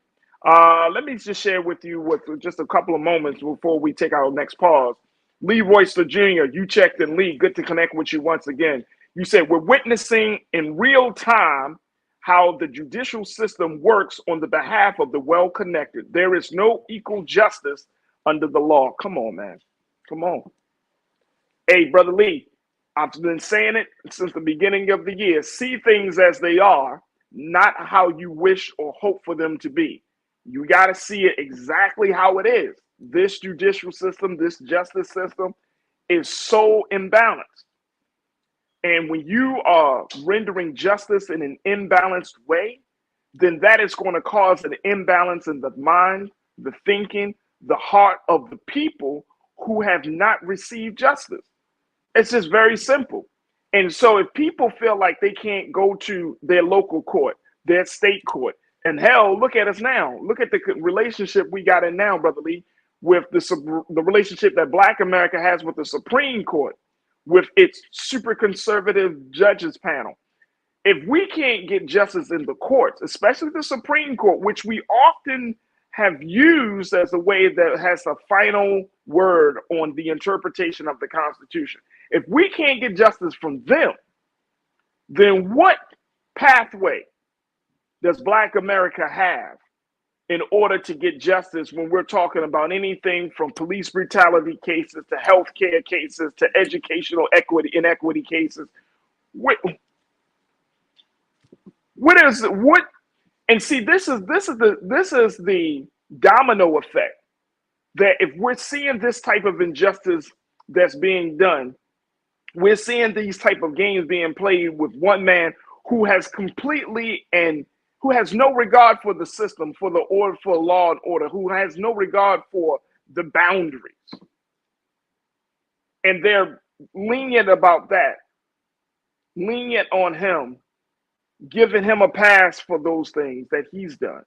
Let me just share with you with just a couple of moments before we take our next pause. Lee Royster Jr., you checked in. Lee, good to connect with you once again. You said, we're witnessing in real time how the judicial system works on the behalf of the well-connected. There is no equal justice under the law. Come on, man. Come on. Hey, Brother Lee, I've been saying it since the beginning of the year. See things as they are, not how you wish or hope for them to be. You got to see it exactly how it is. This judicial system, this justice system is so imbalanced. And when you are rendering justice in an imbalanced way, then that is going to cause an imbalance in the mind, the thinking, the heart of the people who have not received justice. It's just very simple. And so if people feel like they can't go to their local court, their state court, and hell, look at us now. Look at the relationship we got in now, Brother Lee, with the relationship that Black America has with the Supreme Court, with its super conservative judges panel. If we can't get justice in the courts, especially the Supreme Court, which we often have used as a way that has a final word on the interpretation of the Constitution, if we can't get justice from them, then what pathway does Black America have in order to get justice when we're talking about anything from police brutality cases to healthcare cases to educational inequity cases? And see, this is the domino effect, that if we're seeing this type of injustice that's being done, we're seeing these type of games being played with one man who has who has no regard for the system, for the order, for law and order, who has no regard for the boundaries. And they're lenient about that, lenient on him, giving him a pass for those things that he's done.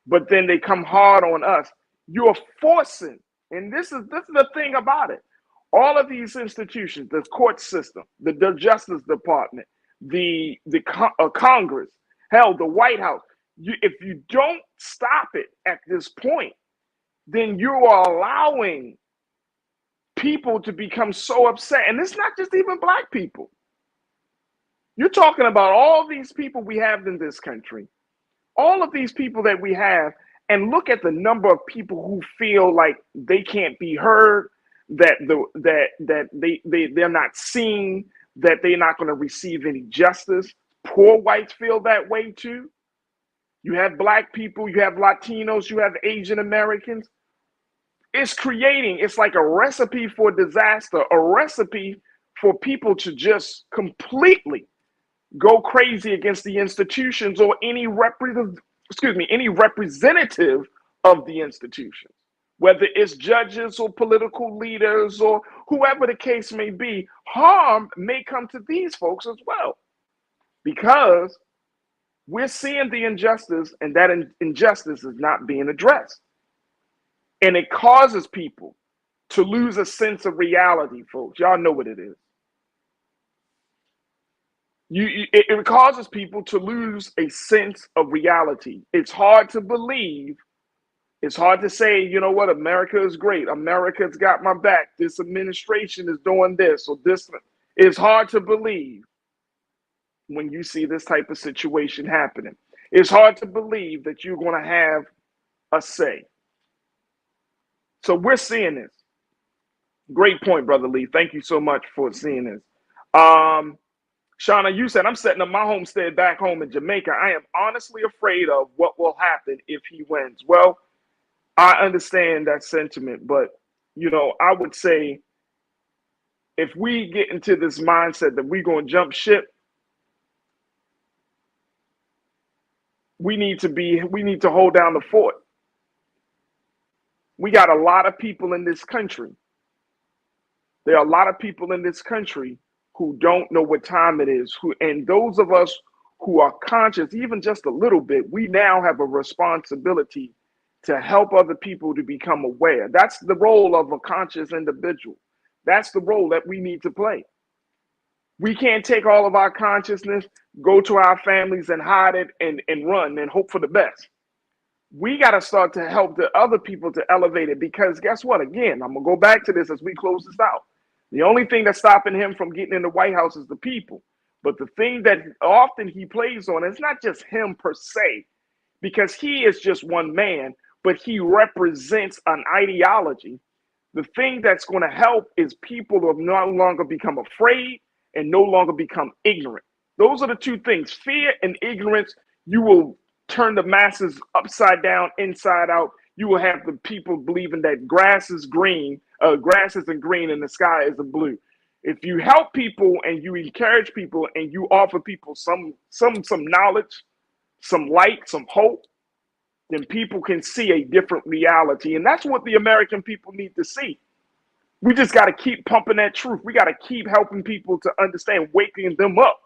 But then they come hard on us. You're forcing, and this is the thing about it. All of these institutions, the court system, the Justice Department, the Congress, hell, the White House, if you don't stop it at this point, then you are allowing people to become so upset. And it's not just even Black people. You're talking about all these people we have in this country, all of these people that we have, and look at the number of people who feel like they can't be heard, that they're not seen, that they're not going to receive any justice. Poor whites feel that way too. You have black people, you have Latinos, you have Asian Americans. It's like a recipe for disaster, a recipe for people to just completely go crazy against the institutions or any representative of the institutions, whether it's judges or political leaders or whoever the case may be. Harm may come to these folks as well, because we're seeing the injustice, and that injustice is not being addressed. And it causes people to lose a sense of reality, folks. Y'all know what it is. It causes people to lose a sense of reality. It's hard to believe. It's hard to say, you know what, America is great. America's got my back. This administration is doing this or this. It's hard to believe when you see this type of situation happening. It's hard to believe that you're going to have a say. So we're seeing this. Great point, Brother Lee. Thank you so much for seeing this. Shauna, you said, I'm setting up my homestead back home in Jamaica. I am honestly afraid of what will happen if he wins. Well, I understand that sentiment, but, you know, I would say if we get into this mindset that we're going to jump ship, we need to hold down the fort. We got a lot of people in this country. There are a lot of people in this country who don't know what time it is. And those of us who are conscious, even just a little bit, we now have a responsibility to help other people to become aware. That's the role of a conscious individual. That's the role that we need to play. We can't take all of our consciousness, go to our families and hide it and run and hope for the best. We got to start to help the other people to elevate it, because guess what? Again, I'm going to go back to this as we close this out. The only thing that's stopping him from getting in the White House is the people. But the thing that often he plays on, it's not just him per se, because he is just one man, but he represents an ideology. The thing that's going to help is people who have no longer become afraid and no longer become ignorant. Those are the two things. Fear and ignorance. You will turn the masses upside down, inside out. You will have the people believing that grass isn't green and the sky isn't blue. If you help people and you encourage people and you offer people some knowledge, some light, some hope, then people can see a different reality. And that's what the American people need to see. We just got to keep pumping that truth. We got to keep helping people to understand, waking them up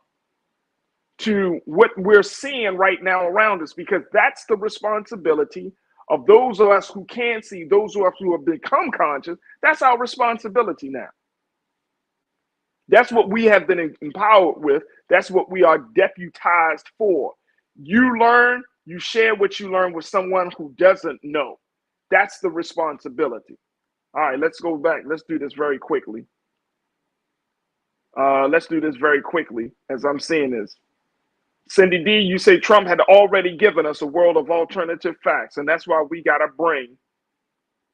to what we're seeing right now around us, because that's the responsibility of those of us who can see, those of us who have become conscious. That's our responsibility now. That's what we have been empowered with. That's what we are deputized for. You learn, you share what you learn with someone who doesn't know. That's the responsibility. All right, let's go back. Let's do this very quickly. As I'm seeing this. Cindy D, you say Trump had already given us a world of alternative facts, and that's why we got to bring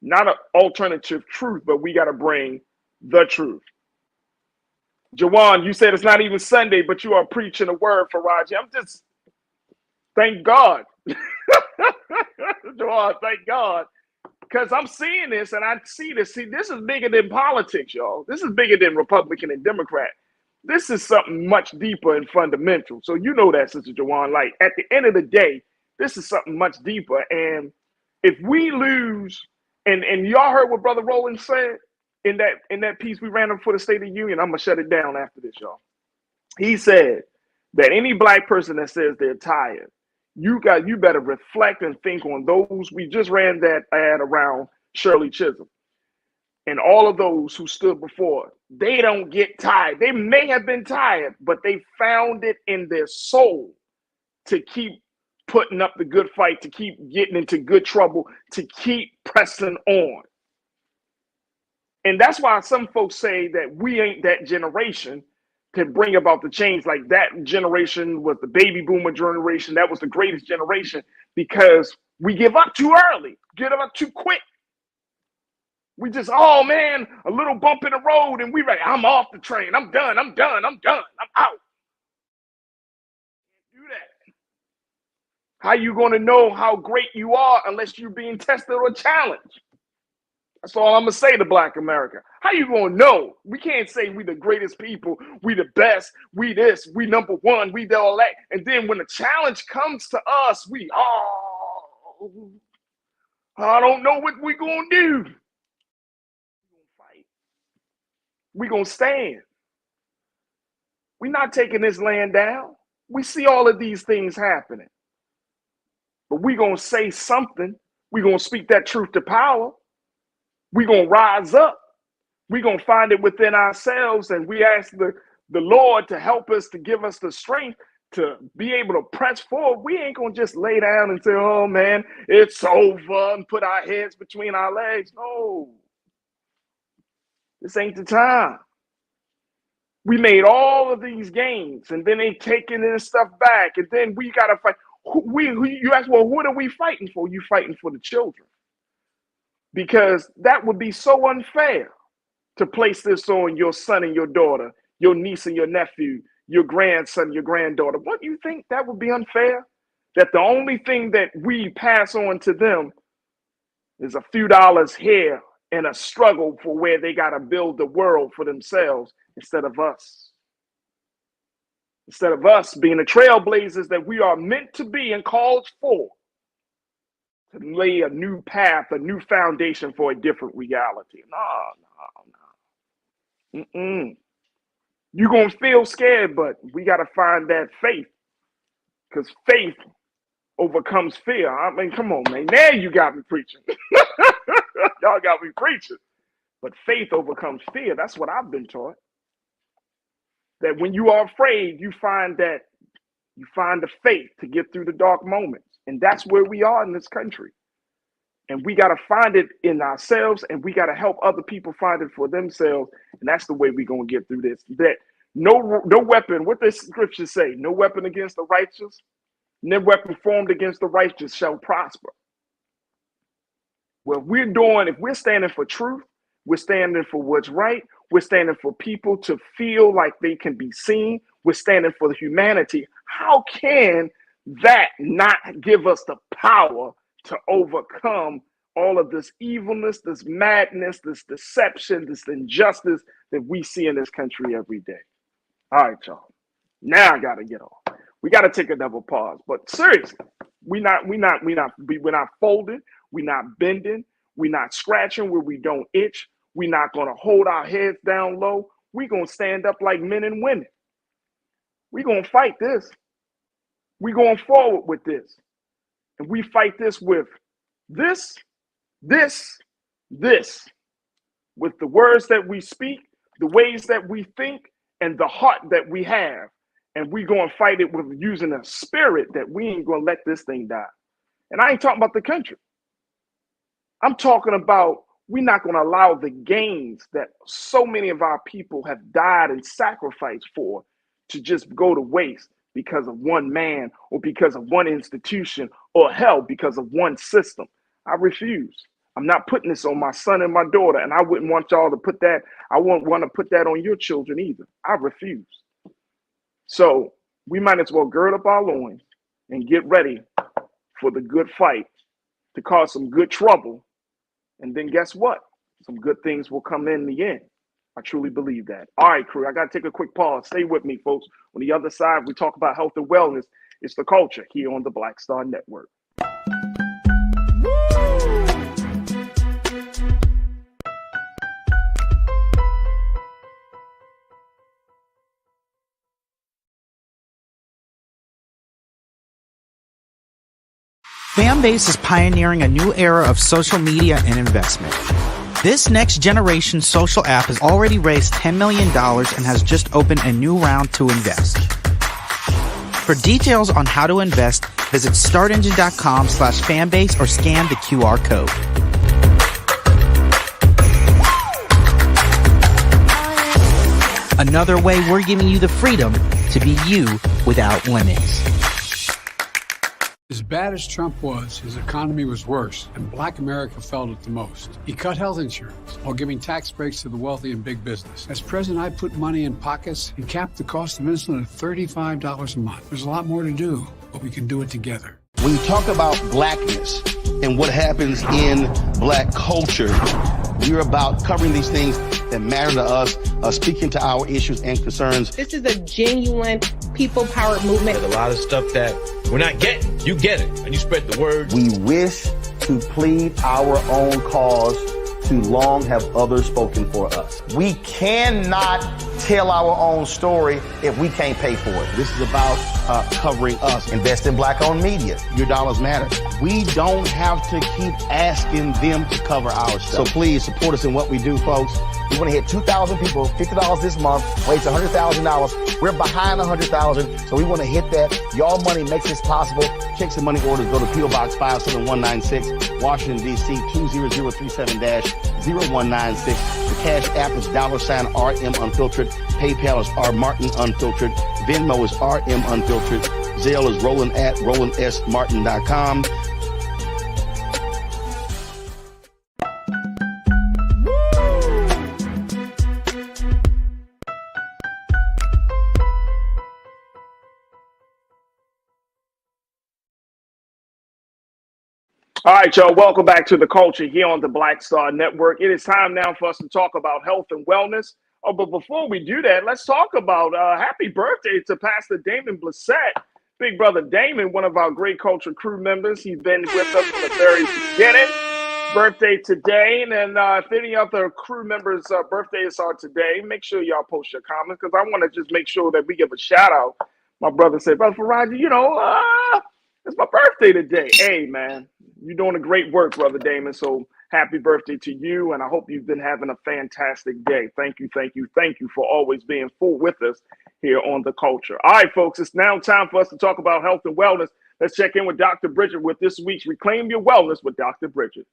not an alternative truth, but we got to bring the truth. Jawan, you said it's not even Sunday, but you are preaching a word, Farajii. Thank God. Jawan, thank God. Because I'm seeing this and I see this. See, this is bigger than politics, y'all. This is bigger than Republican and Democrat. This is something much deeper and fundamental. So you know that, Sister Jawan. Like, at the end of the day, this is something much deeper. And if we lose, and y'all heard what Brother Roland said in that piece we ran up for the State of the Union. I'm gonna shut it down after this, y'all. He said that any black person that says they're tired, you better reflect and think on those. We just ran that ad around Shirley Chisholm and all of those who stood before. They don't get tired. They may have been tired, but they found it in their soul to keep putting up the good fight, to keep getting into good trouble, to keep pressing on. And that's why some folks say that we ain't that generation, to bring about the change. Like that generation was the baby boomer generation. That was the greatest generation because we give up too early, get up too quick. We just, oh man, a little bump in the road and we ready. I'm off the train. I'm done. I'm out. Do that. How you going to know how great you are unless you're being tested or challenged? That's all I'm going to say to Black America. How you going to know? We can't say we the greatest people, we the best, we this, we number one, we all that. And then when the challenge comes to us, I don't know what we going to do. We're going to stand. We're not taking this land down. We see all of these things happening. But we're going to say something. We're going to speak that truth to power. We're going to rise up. We're going to find it within ourselves. And we ask the Lord to help us, to give us the strength to be able to press forward. We ain't going to just lay down and say, oh man, it's over, and put our heads between our legs. No. This ain't the time. We made all of these gains, and then they taking this stuff back, and then we got to fight. You ask, well, what are we fighting for? You fighting for the children. Because that would be so unfair to place this on your son and your daughter, your niece and your nephew, your grandson, your granddaughter. What do you think that would be unfair? That the only thing that we pass on to them is a few dollars here and a struggle for where they got to build the world for themselves instead of us. Instead of us being the trailblazers that we are meant to be and called for, to lay a new path, a new foundation for a different reality. No. You're going to feel scared, but we got to find that faith, because faith overcomes fear. I mean, come on, man. Now you got me preaching. Y'all got me preaching. But faith overcomes fear. That's what I've been taught. That when you are afraid, you find the faith to get through the dark moments. And that's where we are in this country. And we got to find it in ourselves, and we got to help other people find it for themselves. And that's the way we're going to get through this. That no weapon, what does scripture say? No weapon against the righteous, no weapon formed against the righteous shall prosper. Well, if we're standing for truth, we're standing for what's right, we're standing for people to feel like they can be seen, we're standing for the humanity. How can that not give us the power to overcome all of this evilness, this madness, this deception, this injustice that we see in this country every day? All right, y'all. Now I gotta get on. We gotta take another pause. But seriously, we're not folding, we're not bending, we're not scratching where we don't itch. We're not gonna hold our heads down low. We're gonna stand up like men and women. We're gonna fight this. We're going forward with this. And we fight this with this, with the words that we speak, the ways that we think, and the heart that we have. And we're going to fight it with using a spirit that we ain't going to let this thing die. And I ain't talking about the country. I'm talking about we're not going to allow the gains that so many of our people have died and sacrificed for to just go to waste because of one man or because of one institution or hell because of one system. I refuse. I'm not putting this on my son and my daughter, and I wouldn't want y'all to put that. I wouldn't want to put that on your children either. I refuse. So we might as well gird up our loins and get ready for the good fight to cause some good trouble. And then guess what? Some good things will come in the end. I truly believe that. All right, crew, I got to take a quick pause. Stay with me, folks. On the other side, we talk about health and wellness. It's the culture here on the Black Star Network. Fanbase is pioneering a new era of social media and investment. This next generation social app has already raised $10 million and has just opened a new round to invest. For details on how to invest, visit startengine.com/fanbase or scan the QR code. Another way we're giving you the freedom to be you without limits. As bad as Trump was, his economy was worse, and Black America felt it the most. He cut health insurance while giving tax breaks to the wealthy and big business. As president, I put money in pockets and capped the cost of insulin at $35 a month. There's a lot more to do, but we can do it together. When you talk about blackness and what happens in black culture, we're about covering these things that matter to us, speaking to our issues and concerns. This is a genuine people-powered movement. There's a lot of stuff that we're not getting. You get it, and you spread the word. We wish to plead our own cause. Too long have others spoken for us. We cannot tell our own story if we can't pay for it. This is about covering us. Invest in black-owned media. Your dollars matter. We don't have to keep asking them to cover our stuff. So please support us in what we do, folks. We want to hit 2,000 people, $50 this month, raise $100,000. We're behind 100,000, so we want to hit that. Y'all money makes this possible. Checks and money orders go to P.O. Box 57196, Washington, D.C. 20037-0196. The Cash App is $RM Unfiltered. PayPal is R Martin Unfiltered. Venmo is RM Unfiltered. Zelle is roland@rolandsmartin.com. All right, y'all. Welcome back to The Culture here on the Black Star Network. It is time now for us to talk about health and wellness. Oh, but before we do that, let's talk about happy birthday to Pastor Damon Blissett. Big brother Damon, one of our great culture crew members. He's been with us from the very beginning. Birthday today. And then if any other crew members' birthdays are today, make sure y'all post your comments because I want to just make sure that we give a shout out. My brother said, Brother Farajii, it's my birthday today. Hey, man, you're doing a great work, Brother Damon. So happy birthday to you. And I hope you've been having a fantastic day. Thank you for always being full with us here on The Culture. All right, folks, it's now time for us to talk about health and wellness. Let's check in with Dr. Bridget with this week's Reclaim Your Wellness with Dr. Bridget.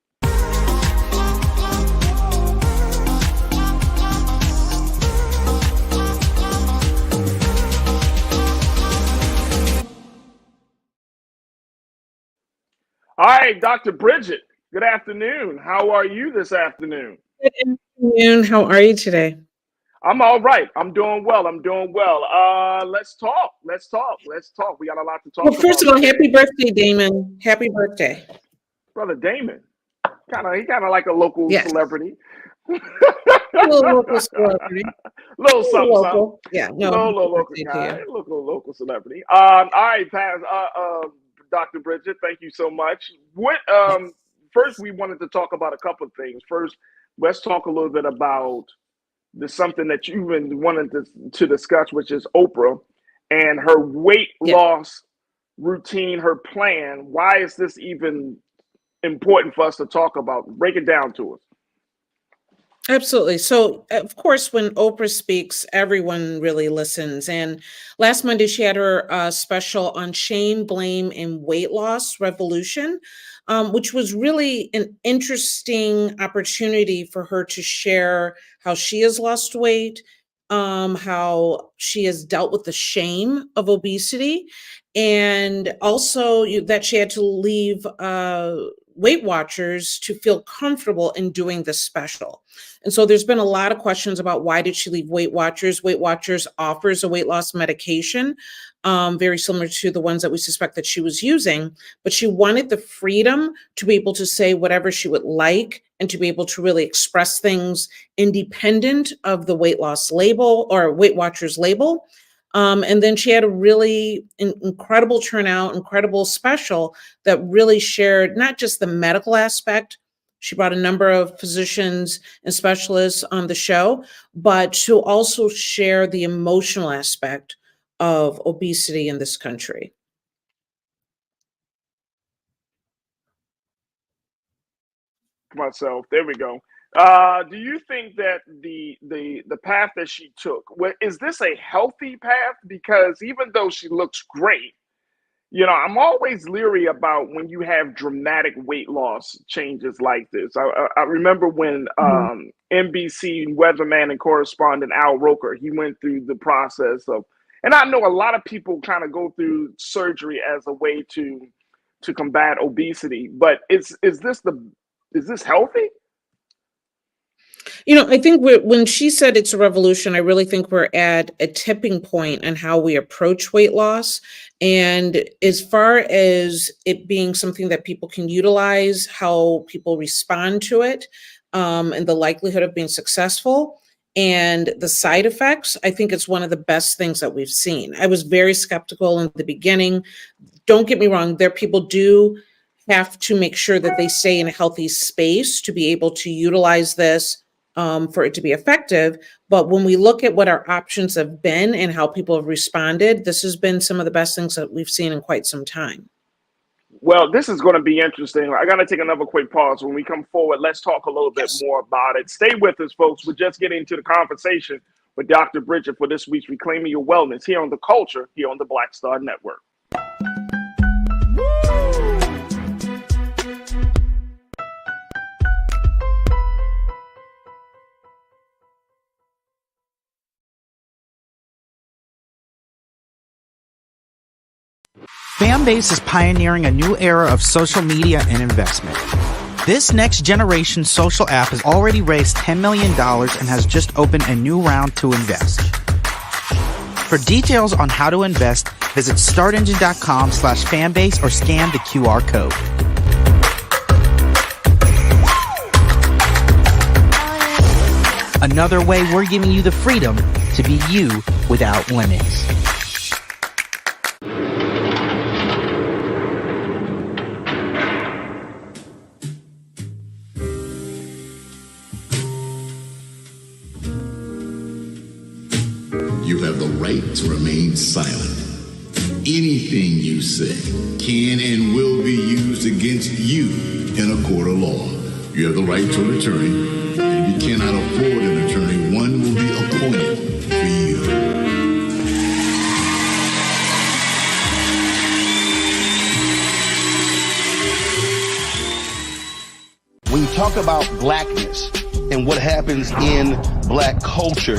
All right, Dr. Bridget, good afternoon. How are you this afternoon? Good afternoon. How are you today? I'm all right. I'm doing well. Let's talk. We got a lot to talk about. Well, first of all, happy birthday, Damon. Happy birthday. Brother Damon. He kind of like a local celebrity. A little local celebrity. Little something. Local. Yeah, no. Little local guy. Local celebrity. All right, Dr. Bridget, thank you so much. First, we wanted to talk about a couple of things. First, let's talk a little bit about something that you've been wanting to discuss, which is Oprah and her weight loss routine, her plan. Why is this even important for us to talk about? Break it down to us. Absolutely. So, of course, when Oprah speaks, everyone really listens. And last Monday, she had her special on shame, blame, and weight loss revolution, which was really an interesting opportunity for her to share how she has lost weight, how she has dealt with the shame of obesity, and also that she had to leave Weight Watchers to feel comfortable in doing this special. And so there's been a lot of questions about why did she leave Weight Watchers? Weight Watchers offers a weight loss medication, very similar to the ones that we suspect that she was using, but she wanted the freedom to be able to say whatever she would like and to be able to really express things independent of the weight loss label or Weight Watchers label. And then she had a really incredible turnout, incredible special that really shared not just the medical aspect. She brought a number of physicians and specialists on the show, but to also share the emotional aspect of obesity in this country. Myself, there we go. Do you think that the path that she took, is this a healthy path? Because even though she looks great, I'm always leery about when you have dramatic weight loss changes like this. I remember when NBC weatherman and correspondent Al Roker, he went through the process of, and I know a lot of people kind of go through surgery as a way to combat obesity, but is this healthy? I think when she said it's a revolution, I really think we're at a tipping point in how we approach weight loss. And as far as it being something that people can utilize, how people respond to it, and the likelihood of being successful and the side effects, I think it's one of the best things that we've seen. I was very skeptical in the beginning. Don't get me wrong, people do have to make sure that they stay in a healthy space to be able to utilize this for it to be effective. But when we look at what our options have been and how people have responded, this has been some of the best things that we've seen in quite some time. Well, this is going to be interesting. I got to take another quick pause. When we come forward, let's talk a little bit more about it. Stay with us, folks. We're just getting into the conversation with Dr. Bridget for this week's Reclaiming Your Wellness here on The Culture, here on the Black Star Network. Fanbase is pioneering a new era of social media and investment. This next generation social app has already raised $10 million and has just opened a new round to invest. For details on how to invest, visit startengine.com/fanbase or scan the QR code. Another way we're giving you the freedom to be you without limits. You have the right to remain silent. Anything you say can and will be used against you in a court of law. You have the right to an attorney, and if you cannot afford an attorney, one will be appointed for you. When you talk about blackness and what happens in black culture,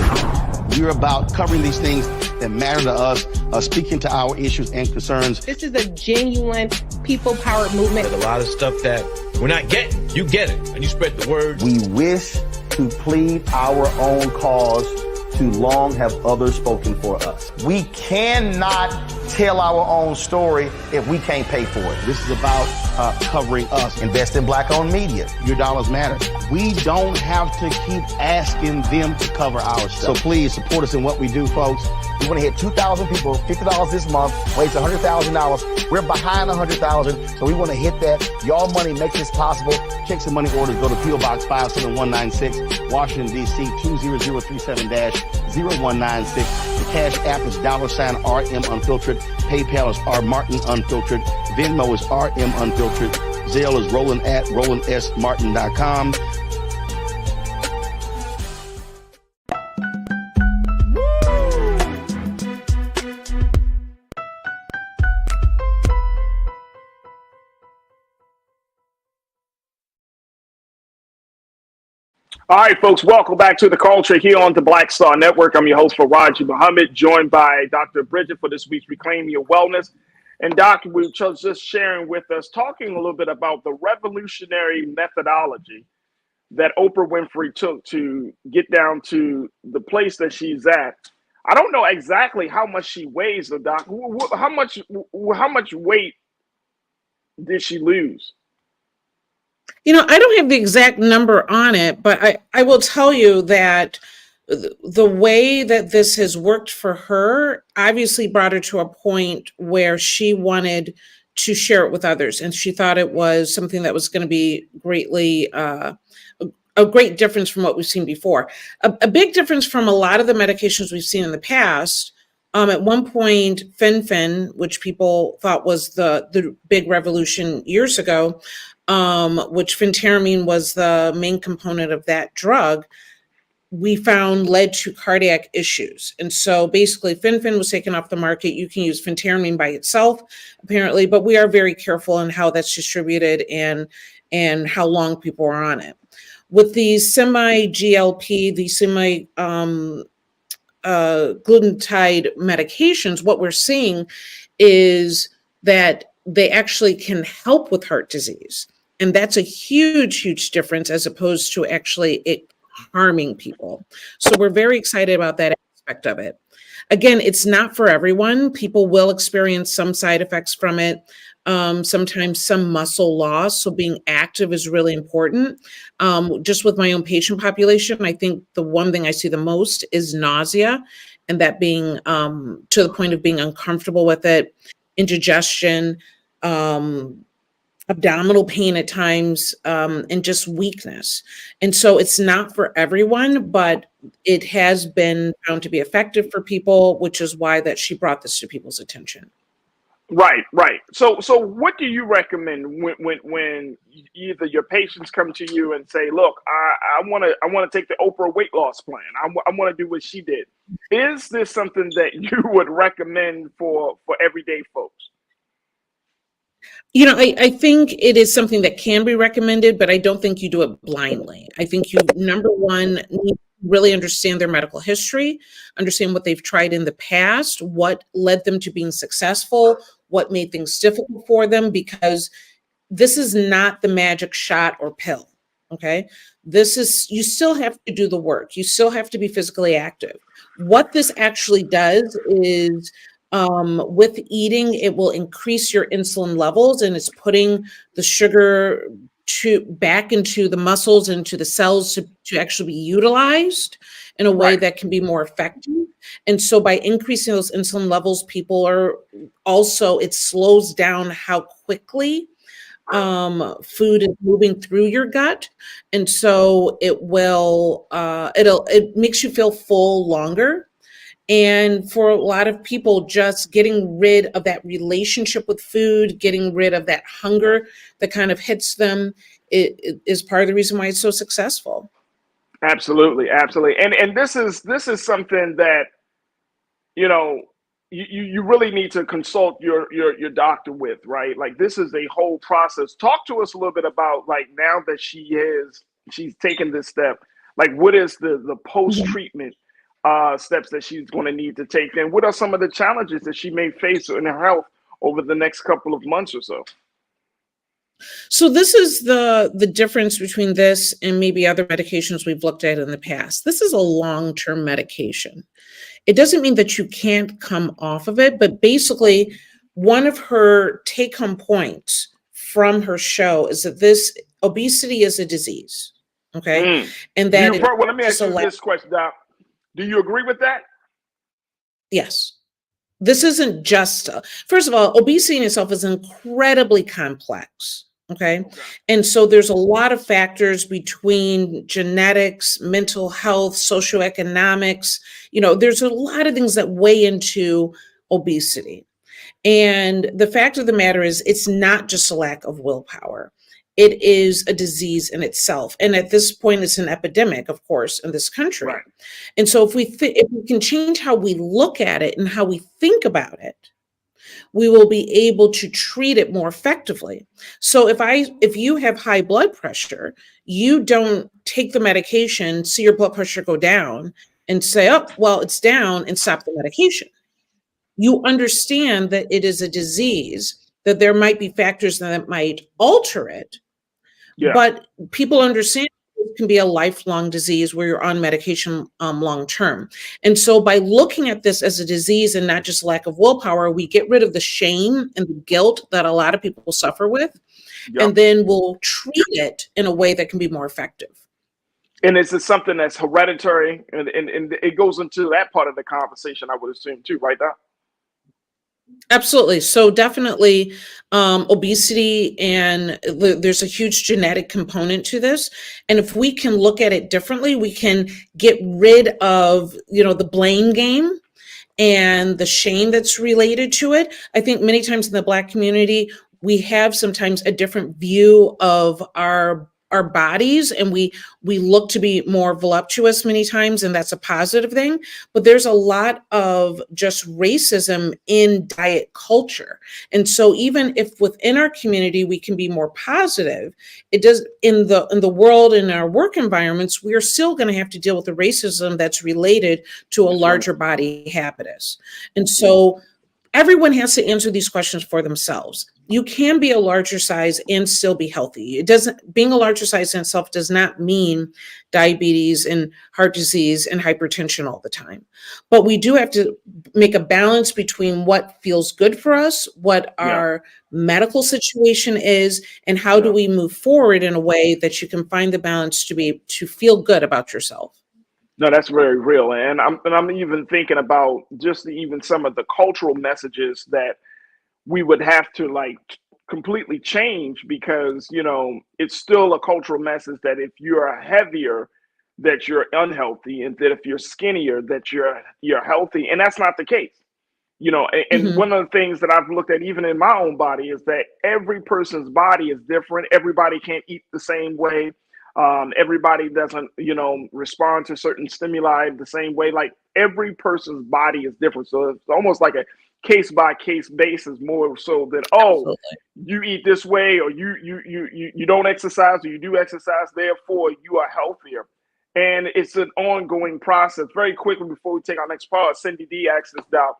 we're about covering these things that matter to us, speaking to our issues and concerns. This is a genuine people-powered movement. There's a lot of stuff that we're not getting. You get it, and you spread the word. We wish to plead our own cause. Too long have others spoken for us. We cannot tell our own story if we can't pay for it. This is about covering us. Invest in black-owned media. Your dollars matter. We don't have to keep asking them to cover our stuff. So please support us in what we do, folks. We want to hit 2,000 people, $50 this month, raise $100,000. We're behind 100,000, so we want to hit that. Y'all money makes this possible. Check some money orders. Go to P.O. Box 57196, Washington, D.C. 20037-0196. The Cash App is $RM Unfiltered. PayPal is R Martin Unfiltered. Venmo is RM Unfiltered. Zelle is Roland@RolandSMartin.com. All right, folks, welcome back to The Culture here on the Black Star Network. I'm your host, Farajii Muhammad, joined by Dr. Bridget for this week's Reclaiming Your Wellness. And Doc, we were just sharing with us, talking a little bit about the revolutionary methodology that Oprah Winfrey took to get down to the place that she's at. I don't know exactly how much she weighs, though, Doc. How much weight did she lose? I don't have the exact number on it, but I will tell you that the way that this has worked for her obviously brought her to a point where she wanted to share it with others. And she thought it was something that was going to be greatly a great difference from what we've seen before. A big difference from a lot of the medications we've seen in the past. At one point, fen, which people thought was the big revolution years ago, which phentermine was the main component of that drug. we found led to cardiac issues. And so basically Fen-Phen was taken off the market. You can use phentermine by itself, apparently, but we are very careful in how that's distributed and how long people are on it. With the semi-GLP, the glutentide medications, what we're seeing is that they actually can help with heart disease. And that's a huge, huge difference as opposed to actually it harming people. So we're very excited about that aspect of it. Again, it's not for everyone. People will experience some side effects from it. Sometimes some muscle loss. So being active is really important. Just with my own patient population, I think the one thing I see the most is nausea, and that being to the point of being uncomfortable with it, indigestion, abdominal pain at times, and just weakness. And so it's not for everyone, but it has been found to be effective for people, which is why that she brought this to people's attention. Right, right. So what do you recommend when either your patients come to you and say, "Look, I want to take the Oprah weight loss plan. I want to do what she did." Is this something that you would recommend for everyday folks? You know, I think it is something that can be recommended, but I don't think you do it blindly. I think you, number one, need to really understand their medical history, understand what they've tried in the past, what led them to being successful, what made things difficult for them, because this is not the magic shot or pill. Okay. This is, you still have to do the work. You still have to be physically active. What this actually does is, with eating, it will increase your insulin levels, and it's putting the sugar back into the muscles, into the cells to actually be utilized in a way that can be more effective. And so by increasing those insulin levels, people are also, it slows down how quickly food is moving through your gut. And so it will, it makes you feel full longer. And for a lot of people, just getting rid of that relationship with food, getting rid of that hunger that kind of hits them, it is part of the reason why it's so successful. Absolutely, absolutely. And this is something that, you know, you really need to consult your doctor with, right? Like, this is a whole process. Talk to us a little bit about, like, now that she's taken this step, like, what is the post-treatment steps that she's going to need to take, and what are some of the challenges that she may face in her health over the next couple of months or so? So this is the difference between this and maybe other medications we've looked at in the past. This is a long-term medication. It doesn't mean that you can't come off of it, but basically one of her take-home points from her show is that this obesity is a disease. Okay. And that well, let me ask you this question, Doc. Do you agree with that? Yes. This isn't just, first of all, obesity in itself is incredibly complex. Okay. And so there's a lot of factors between genetics, mental health, socioeconomics. You know, there's a lot of things that weigh into obesity. And the fact of the matter is, it's not just a lack of willpower. It is a disease in itself. And at this point, it's an epidemic, of course, in this country. Right. And so if we can change how we look at it and how we think about it, we will be able to treat it more effectively. So if you have high blood pressure, you don't take the medication, see your blood pressure go down and say, "Oh, well, it's down," and stop the medication. You understand that it is a disease, that there might be factors that might alter it. Yeah. But people understand it can be a lifelong disease where you're on medication long term. And so by looking at this as a disease and not just lack of willpower, we get rid of the shame and the guilt that a lot of people suffer with. Yep. And then we'll treat it in a way that can be more effective. And is it something that's hereditary? And it goes into that part of the conversation, I would assume, too, right, Doc? Absolutely. So definitely obesity, and there's a huge genetic component to this. And if we can look at it differently, we can get rid of, the blame game and the shame that's related to it. I think many times in the Black community, we have sometimes a different view of our our bodies, and we look to be more voluptuous many times, and that's a positive thing. But there's a lot of just racism in diet culture. And so even if within our community we can be more positive, it does in the world, in our work environments, we're still going to have to deal with the racism that's related to a larger body habitus. And so everyone has to answer these questions for themselves. You can be a larger size and still be healthy. It doesn't, being a larger size in itself does not mean diabetes and heart disease and hypertension all the time. But we do have to make a balance between what feels good for us, what our medical situation is, and how do we move forward in a way that you can find the balance to feel good about yourself. No, that's very real, and I'm even thinking about just even some of the cultural messages that we would have to like completely change, because it's still a cultural message that if you're heavier, that you're unhealthy, and that if you're skinnier, that you're healthy, and that's not the case. And one of the things that I've looked at even in my own body is that every person's body is different. Everybody can't eat the same way. Everybody doesn't, respond to certain stimuli the same way. Like every person's body is different. So it's almost like a case by case basis, more so than, you eat this way, or you don't exercise, or you do exercise, therefore you are healthier. And it's an ongoing process. Very quickly before we take our next part, Cindy D asks us now,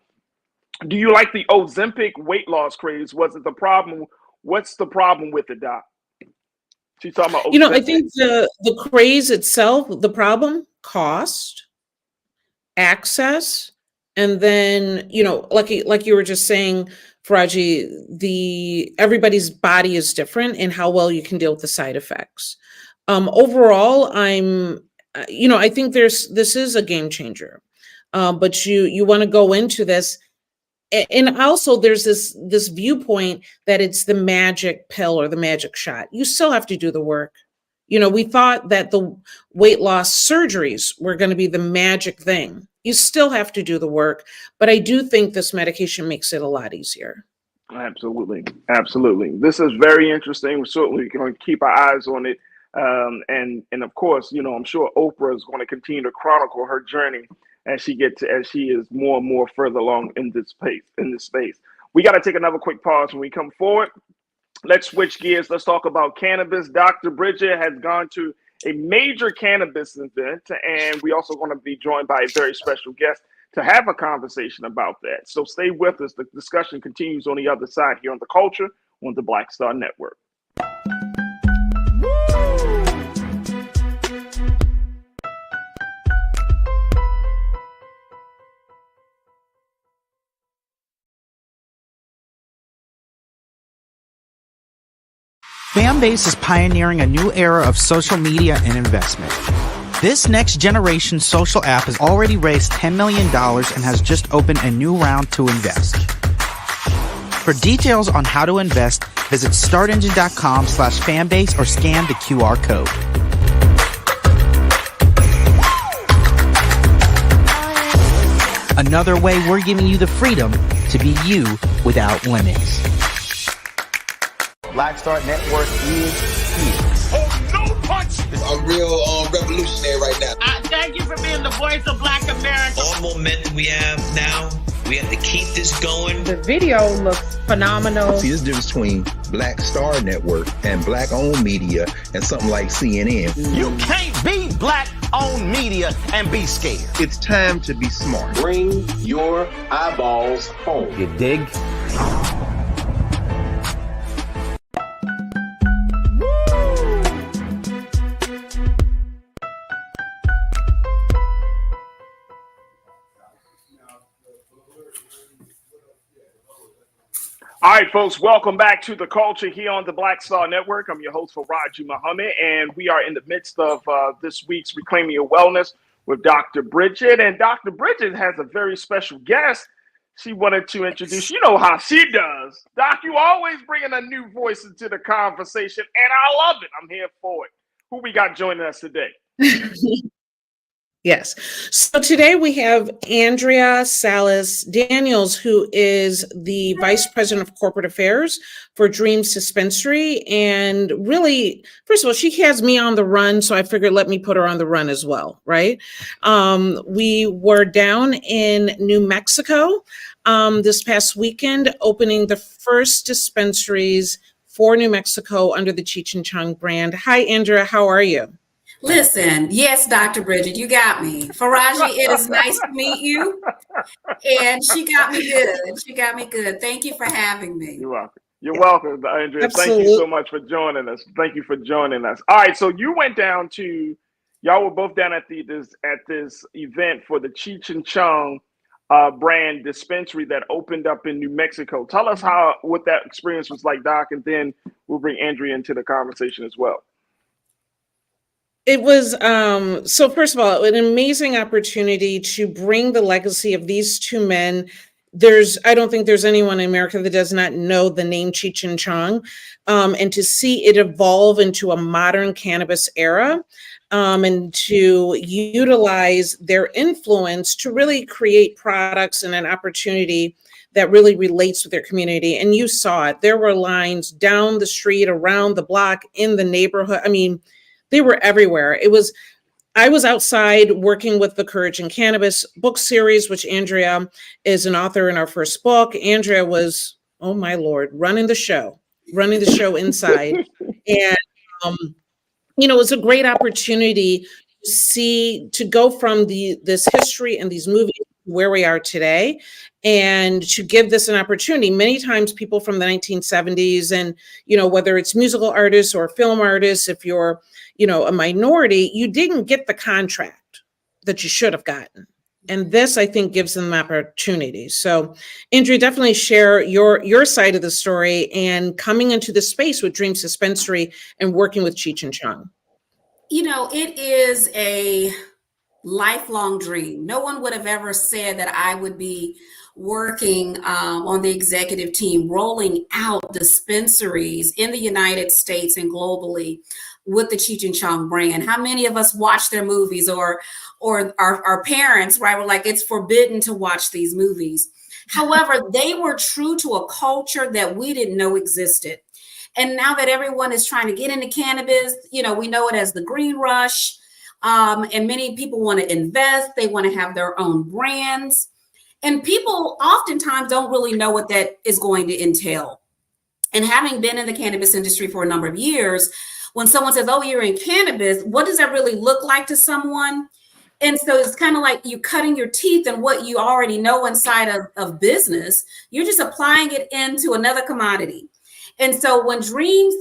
do you like the Ozempic weight loss craze? Was it the problem? What's the problem with it, Doc? She's talking about Ozempic. I think the craze itself, the problem, cost, access, and then, like you were just saying, Farajii, everybody's body is different and how well you can deal with the side effects. Overall, I think this is a game changer. But you want to go into this. And also there's this viewpoint that it's the magic pill or the magic shot. You still have to do the work. We thought that the weight loss surgeries were going to be the magic thing. You still have to do the work, but I do think this medication makes it a lot easier. Absolutely. Absolutely. This is very interesting. We're certainly going to keep our eyes on it. And of course, I'm sure Oprah is going to continue to chronicle her journey as she is more and more further along in this space. We got to take another quick pause when we come forward. Let's switch gears. Let's talk about cannabis. Dr. Bridget has gone to a major cannabis event, and we also going to be joined by a very special guest to have a conversation about that. So stay with us. The discussion continues on the other side here on The Culture on the Black Star Network. Fanbase is pioneering a new era of social media and investment. This next generation social app has already raised $10 million and has just opened a new round to invest. For details on how to invest, visit startengine.com/fanbase or scan the QR code. Another way we're giving you the freedom to be you without limits. Black Star Network is here. Oh, no punch! I'm real revolutionary right now. Thank you for being the voice of Black America. All momentum we have now, we have to keep this going. The video looks phenomenal. See, there's a difference between Black Star Network and black-owned media and something like CNN. You can't be black-owned media and be scared. It's time to be smart. Bring your eyeballs home. You dig? All right, folks, welcome back to The Culture here on the Black Star Network. I'm your host, Farajii Muhammad, and we are in the midst of this week's Reclaiming Your Wellness with Dr. Bridget. And Dr. Bridget has a very special guest she wanted to introduce. You know how she does. Doc, you always bringing a new voice into the conversation, and I love it. I'm here for it. Who we got joining us today? Yes. So today we have Andrea Salas Daniels, who is the Vice President of Corporate Affairs for Dreams Dispensary. And really, first of all, she has me on the run, so I figured let me put her on the run as well, right? We were down in New Mexico this past weekend, opening the first dispensaries for New Mexico under the Cheech and Chong brand. Hi, Andrea. How are you? Listen, yes, Dr. Bridget, you got me. Farajii, it is nice to meet you. And she got me good. She got me good. Thank you for having me. You're welcome. You're welcome, Andrea. Thank you Absolutely. so much for joining us. Thank you for joining us. All right, so you went down to, y'all were both down at this event for the Cheech and Chong brand dispensary that opened up in New Mexico. Tell us what that experience was like, Doc, and then we'll bring Andrea into the conversation as well. It was so first of all, an amazing opportunity to bring the legacy of these two men. I don't think there's anyone in America that does not know the name Cheech and Chong, and to see it evolve into a modern cannabis era, and to utilize their influence to really create products and an opportunity that really relates with their community. And you saw it. There were lines down the street, around the block, in the neighborhood. I mean, they were everywhere. I was outside working with the Courage in Cannabis book series, which Andrea is an author in our first book. Andrea was, oh my Lord, running the show inside. And, it was a great opportunity to go from this history and these movies to where we are today, and to give this an opportunity. Many times people from the 1970s, and, whether it's musical artists or film artists, if you're, a minority, you didn't get the contract that you should have gotten. And this, I think, gives them opportunity. So, Andrea, definitely share your side of the story and coming into the space with Dreams Dispensary and working with Cheech and Chong. It is a lifelong dream. No one would have ever said that I would be working on the executive team, rolling out dispensaries in the United States and globally with the Cheech and Chong brand. How many of us watch their movies, or our parents, right, were like, it's forbidden to watch these movies. However, they were true to a culture that we didn't know existed. And now that everyone is trying to get into cannabis, we know it as the green rush. And many people want to invest. They want to have their own brands. And people oftentimes don't really know what that is going to entail. And having been in the cannabis industry for a number of years, when someone says, oh, you're in cannabis, what does that really look like to someone? And so it's kind of like you cutting your teeth in what you already know inside of business. You're just applying it into another commodity. And so when Dreams,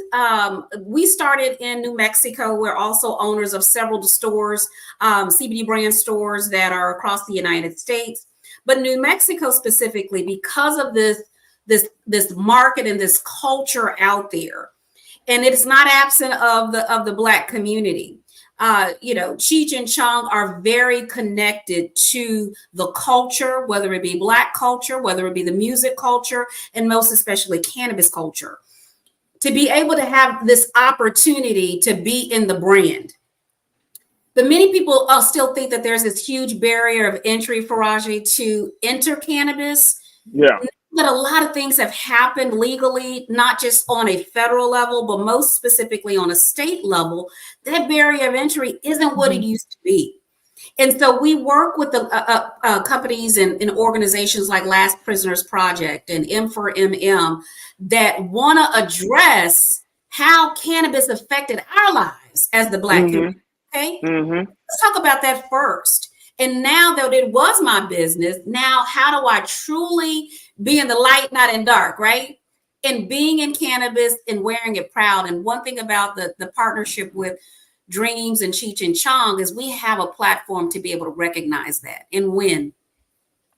we started in New Mexico. We're also owners of several stores, CBD brand stores that are across the United States. But New Mexico specifically, because of this market and this culture out there, and it's not absent of the Black community. Cheech and Chong are very connected to the culture, whether it be Black culture, whether it be the music culture, and most especially cannabis culture. To be able to have this opportunity to be in the brand. But many people still think that there's this huge barrier of entry, Farajii, to enter cannabis. Yeah. But a lot of things have happened legally, not just on a federal level, but most specifically on a state level. That barrier of entry isn't what it used to be. And so we work with the companies and organizations like Last Prisoners Project and M4MM that want to address how cannabis affected our lives as the Black community. Okay, let's talk about that first. And now that it was my business, now how do I truly be in the light, not in dark, right? And being in cannabis and wearing it proud. And one thing about the partnership with Dreams and Cheech and Chong is we have a platform to be able to recognize that and win.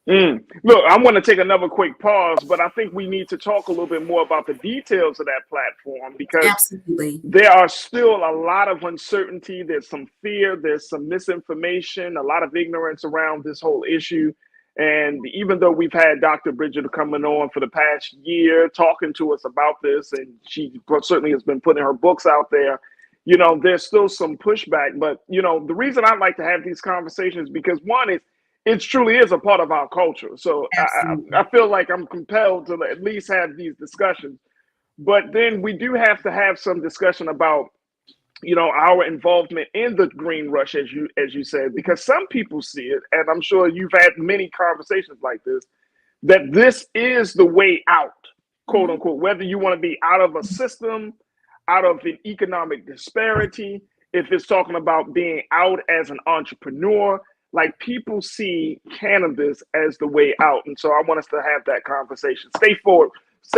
Look, I'm going to take another quick pause, but I think we need to talk a little bit more about the details of that platform, because Absolutely. There are still a lot of uncertainty. There's some fear. There's some misinformation, a lot of ignorance around this whole issue. And even though we've had Dr. Bridget coming on for the past year talking to us about this, and she certainly has been putting her books out there, there's still some pushback. But, the reason I like to have these conversations, because one is, it truly is a part of our culture. So I feel like I'm compelled to at least have these discussions. But then we do have to have some discussion about, our involvement in the green rush, as you said, because some people see it, and I'm sure you've had many conversations like this, that this is the way out, quote unquote, whether you want to be out of a system, out of an economic disparity, if it's talking about being out as an entrepreneur, like people see cannabis as the way out. And so I want us to have that conversation. Stay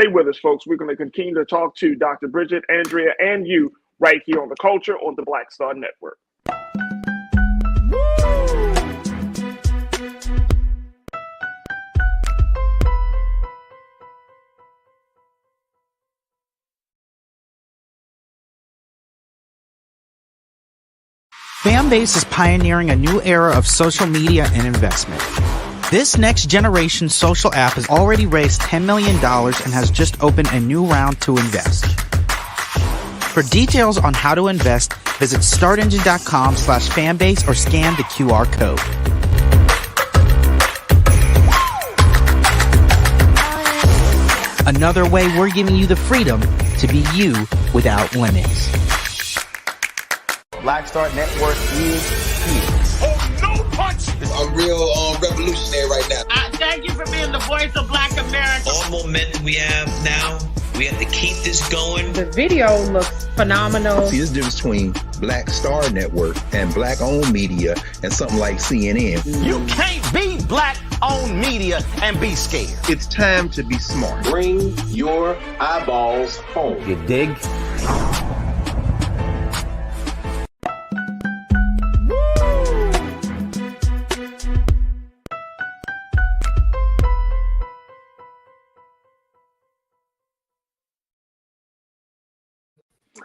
with us, folks. We're going to continue to talk to Dr. Bridget, Andrea, and you right here on The Culture on the Black Star Network. Fanbase is pioneering a new era of social media and investment. This next generation social app has already raised $10 million and has just opened a new round to invest. For details on how to invest, visit startengine.com/fanbase or scan the QR code. Another way we're giving you the freedom to be you without limits. Black Star Network is here. Oh, no punch! I'm real revolutionary right now. Thank you for being the voice of Black America. All momentum we have now, we have to keep this going. The video looks phenomenal. See, there's a difference between Black Star Network and black-owned media and something like CNN. You can't be black-owned media and be scared. It's time to be smart. Bring your eyeballs home. You dig?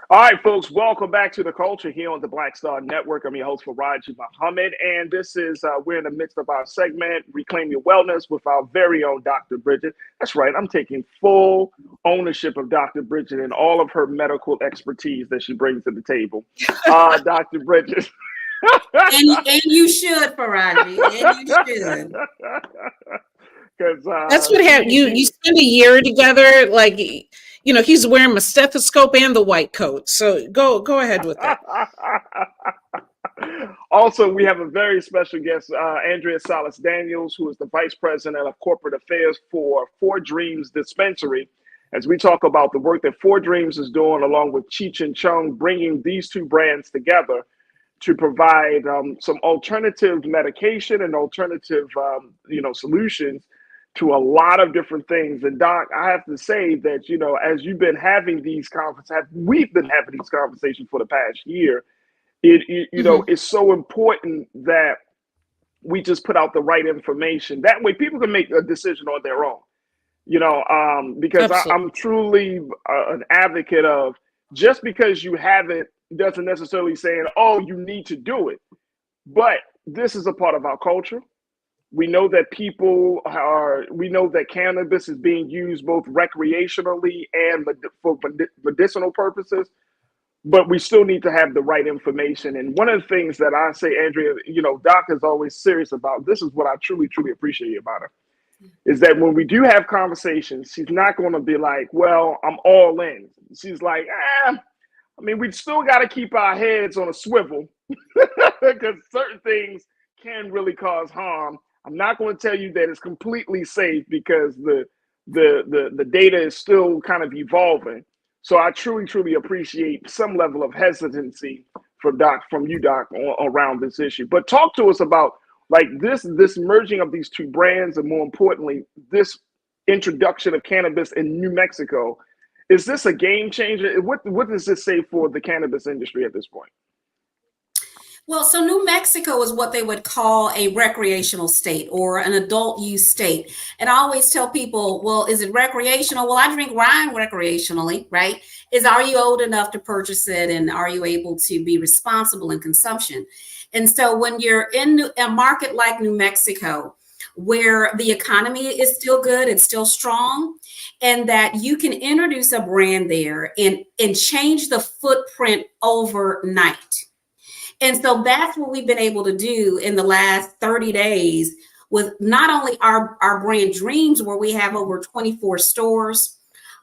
All right, folks, welcome back to The Culture here on the Black Star Network. I'm your host, Farajii Muhammad, and this is, we're in the midst of our segment, Reclaim Your Wellness, with our very own Dr. Bridget. That's right, I'm taking full ownership of Dr. Bridget and all of her medical expertise that she brings to the table. Dr. Bridget. and you should, Farajii, and you should. That's what happened. You spend a year together, like, he's wearing my stethoscope and the white coat. So go ahead with that. Also, we have a very special guest, Andrea Salas-Daniels, who is the Vice President of Corporate Affairs for Four Dreams Dispensary, as we talk about the work that Four Dreams is doing along with Cheech and Chong, bringing these two brands together to provide some alternative medication and alternative, solutions to a lot of different things. And Doc, I have to say that, as you've been having these we've been having these conversations for the past year, it's so important that we just put out the right information. That way people can make a decision on their own, because I'm truly an advocate of, just because you have it doesn't necessarily saying, oh, you need to do it. But this is a part of our culture. We know that we know that cannabis is being used both recreationally and for medicinal purposes, but we still need to have the right information. And one of the things that I say, Andrea, Doc is always serious about, this is what I truly, truly appreciate about her, is that when we do have conversations, she's not going to be like, well, I'm all in. She's like, we still got to keep our heads on a swivel because certain things can really cause harm. I'm not going to tell you that it's completely safe because the data is still kind of evolving. So I truly, truly appreciate some level of hesitancy from you, Doc, around this issue. But talk to us about like this merging of these two brands, and more importantly, this introduction of cannabis in New Mexico. Is this a game changer? What does this say for the cannabis industry at this point? Well, so New Mexico is what they would call a recreational state or an adult use state. And I always tell people, well, is it recreational? Well, I drink wine recreationally, right? Are you old enough to purchase it? And are you able to be responsible in consumption? And so when you're in a market like New Mexico, where the economy is still good, it's still strong, and that you can introduce a brand there and change the footprint overnight. And so that's what we've been able to do in the last 30 days with not only our brand Dreams, where we have over 24 stores,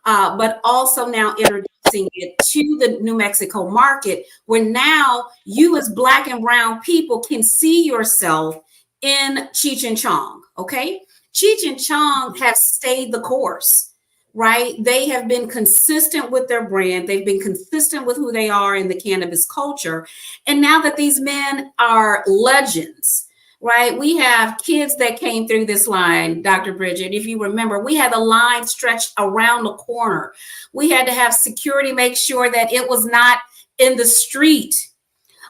but also now introducing it to the New Mexico market, where now you as Black and brown people can see yourself in Cheech and Chong, okay? Cheech and Chong have stayed the course, right? They have been consistent with their brand. They've been consistent with who they are in the cannabis culture. And now that these men are legends, right? We have kids that came through this line, Dr. Bridget. If you remember, we had a line stretched around the corner. We had to have security make sure that it was not in the street,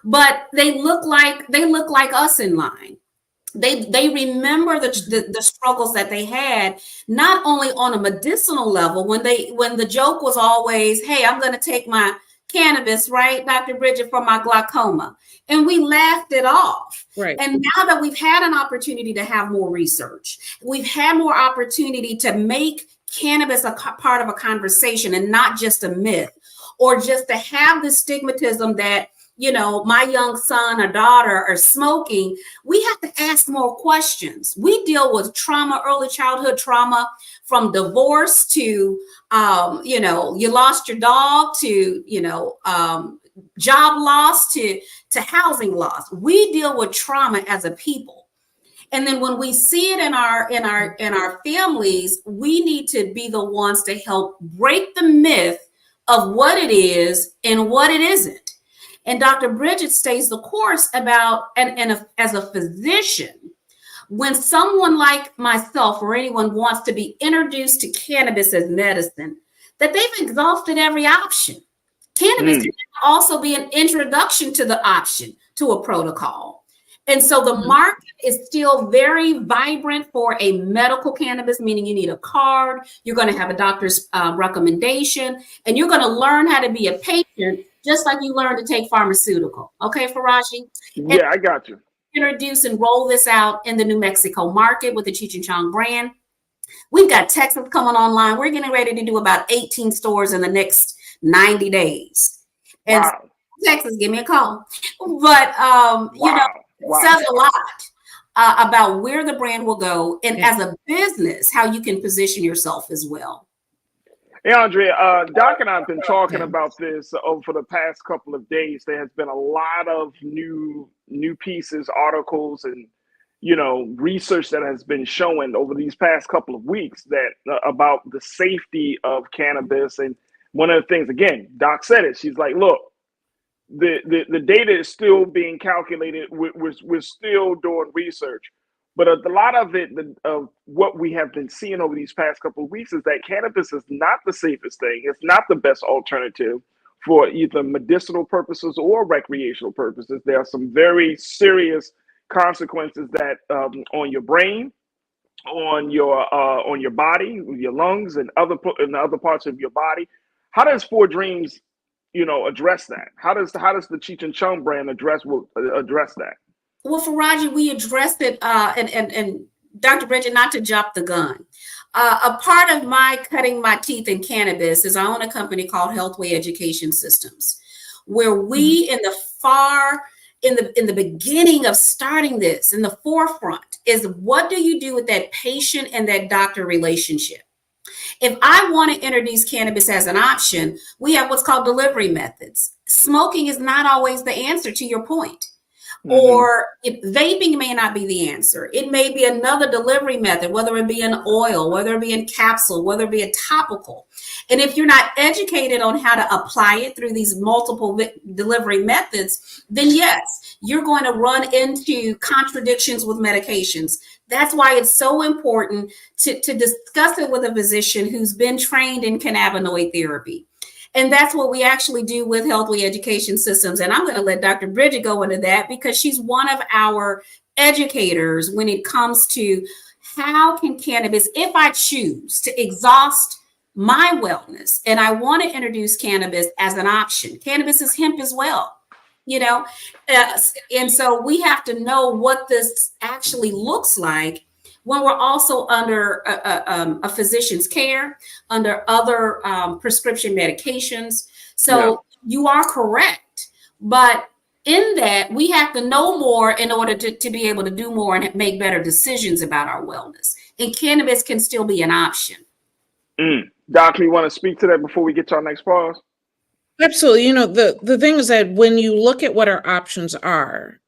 but they look like us in line. They remember the struggles that they had, not only on a medicinal level, when the joke was always, hey, I'm going to take my cannabis, right, Dr. Bridget, for my glaucoma. And we laughed it off. Right. And now that we've had an opportunity to have more research, we've had more opportunity to make cannabis a part of a conversation and not just a myth, or just to have the stigmatism that, you know, my young son or daughter are smoking. We have to ask more questions. We deal with trauma, early childhood trauma, from divorce to, you know, you lost your dog, to, you know, job loss, to housing loss. We deal with trauma as a people. And then when we see it in our families, we need to be the ones to help break the myth of what it is and what it isn't. And Dr. Bridget stays the course about, and as a physician, when someone like myself or anyone wants to be introduced to cannabis as medicine, that they've exhausted every option. Cannabis can also be an introduction to the option, to a protocol. And so the market is still very vibrant for a medical cannabis, meaning you need a card, you're going to have a doctor's recommendation, and you're going to learn how to be a patient, just like you learn to take pharmaceutical. Okay, Farajii? Yeah, I got you. Introduce and roll this out in the New Mexico market with the Cheech and Chong brand. We've got Texas coming online. We're getting ready to do about 18 stores in the next 90 days. And wow. Texas, give me a call. But, you know, it says a lot about where the brand will go, and as a business, how you can position yourself as well. Hey, Andrea, Doc and I have been talking about this over the past couple of days. There has been a lot of new pieces, articles, and, you know, research that has been showing over these past couple of weeks that about the safety of cannabis. And one of the things, again, Doc said it. She's like, look, the data is still being calculated. We're still doing research. But a lot of it, of what we have been seeing over these past couple of weeks, is that cannabis is not the safest thing. It's not the best alternative for either medicinal purposes or recreational purposes. There are some very serious consequences that on your brain, on your body, your lungs, and other parts of your body. How does Four Dreams, you know, address that? How does the Cheech and Chong brand address that? Well, Farajii, we addressed it, and Dr. Bridget, not to jump the gun. A part of my cutting my teeth in cannabis is I own a company called Healthway Education Systems, where we in the beginning of starting this, in the forefront, is what do you do with that patient and that doctor relationship? If I want to introduce cannabis as an option, we have what's called delivery methods. Smoking is not always the answer, to your point. Or vaping may not be the answer. It may be another delivery method, whether it be an oil, whether it be in capsule, whether it be a topical. And if you're not educated on how to apply it through these multiple delivery methods, then yes, you're going to run into contradictions with medications. That's why it's so important to discuss it with a physician who's been trained in cannabinoid therapy. And that's what we actually do with Healthway Education Systems. And I'm going to let Dr. Bridget go into that, because she's one of our educators when it comes to how can cannabis, if I choose to exhaust my wellness and I want to introduce cannabis as an option. Cannabis is hemp as well, you know, and so we have to know what this actually looks like when we're also under a physician's care, under other prescription medications. So you are correct. But in that, we have to know more in order to be able to do more and make better decisions about our wellness. And cannabis can still be an option. Doc, you want to speak to that before we get to our next pause? Absolutely. You know, the thing is that when you look at what our options are,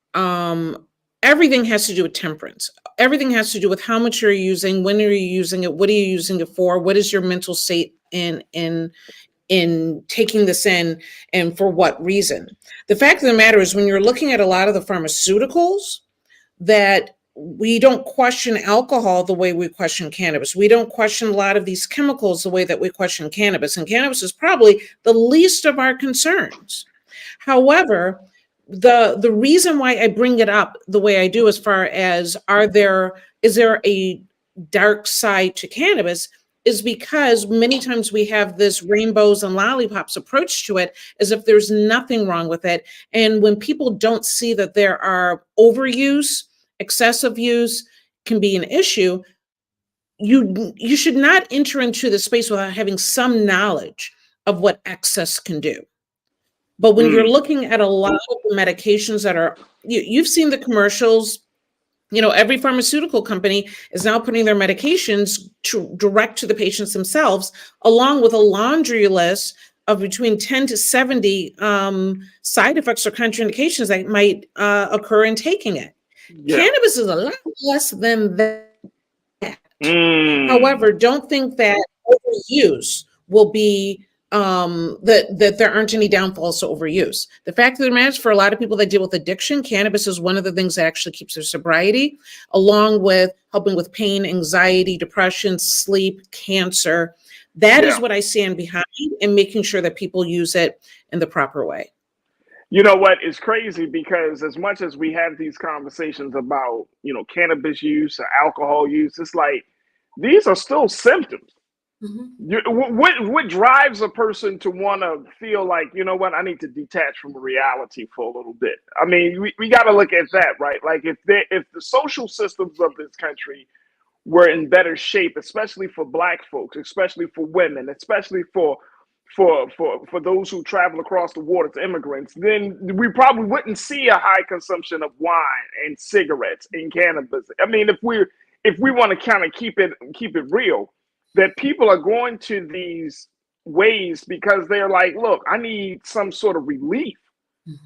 everything has to do with temperance. Everything has to do with how much you're using, when are you using it, what are you using it for, what is your mental state in taking this in, and for what reason. The fact of the matter is, when you're looking at a lot of the pharmaceuticals, that we don't question alcohol the way we question cannabis. We don't question a lot of these chemicals the way that we question cannabis. And cannabis is probably the least of our concerns. However, the reason why I bring it up the way I do, as far as is there a dark side to cannabis, is because many times we have this rainbows and lollipops approach to it as if there's nothing wrong with it. And when people don't see that there are overuse, excessive use can be an issue, you should not enter into the space without having some knowledge of what excess can do. But when you're looking at a lot of the medications that are, you've seen the commercials, you know, every pharmaceutical company is now putting their medications direct to the patients themselves, along with a laundry list of between 10 to 70 side effects or contraindications that might occur in taking it. Cannabis is a lot less than that. However, don't think that overuse will be that there aren't any downfalls to overuse. The fact of the matter is, for a lot of people that deal with addiction, cannabis is one of the things that actually keeps their sobriety, along with helping with pain, anxiety, depression, sleep, cancer. That is what I stand behind, and making sure that people use it in the proper way. You know what? It's crazy because as much as we have these conversations about, you know, cannabis use or alcohol use, it's like these are still symptoms. What drives a person to want to feel like, you know what, I need to detach from reality for a little bit? I mean, we got to look at that, right? Like if the social systems of this country were in better shape, especially for Black folks, especially for women, especially for those who travel across the water, to immigrants, then we probably wouldn't see a high consumption of wine and cigarettes and cannabis. I mean, if we want to kind of keep it real, that people are going to these ways because they're like, look, I need some sort of relief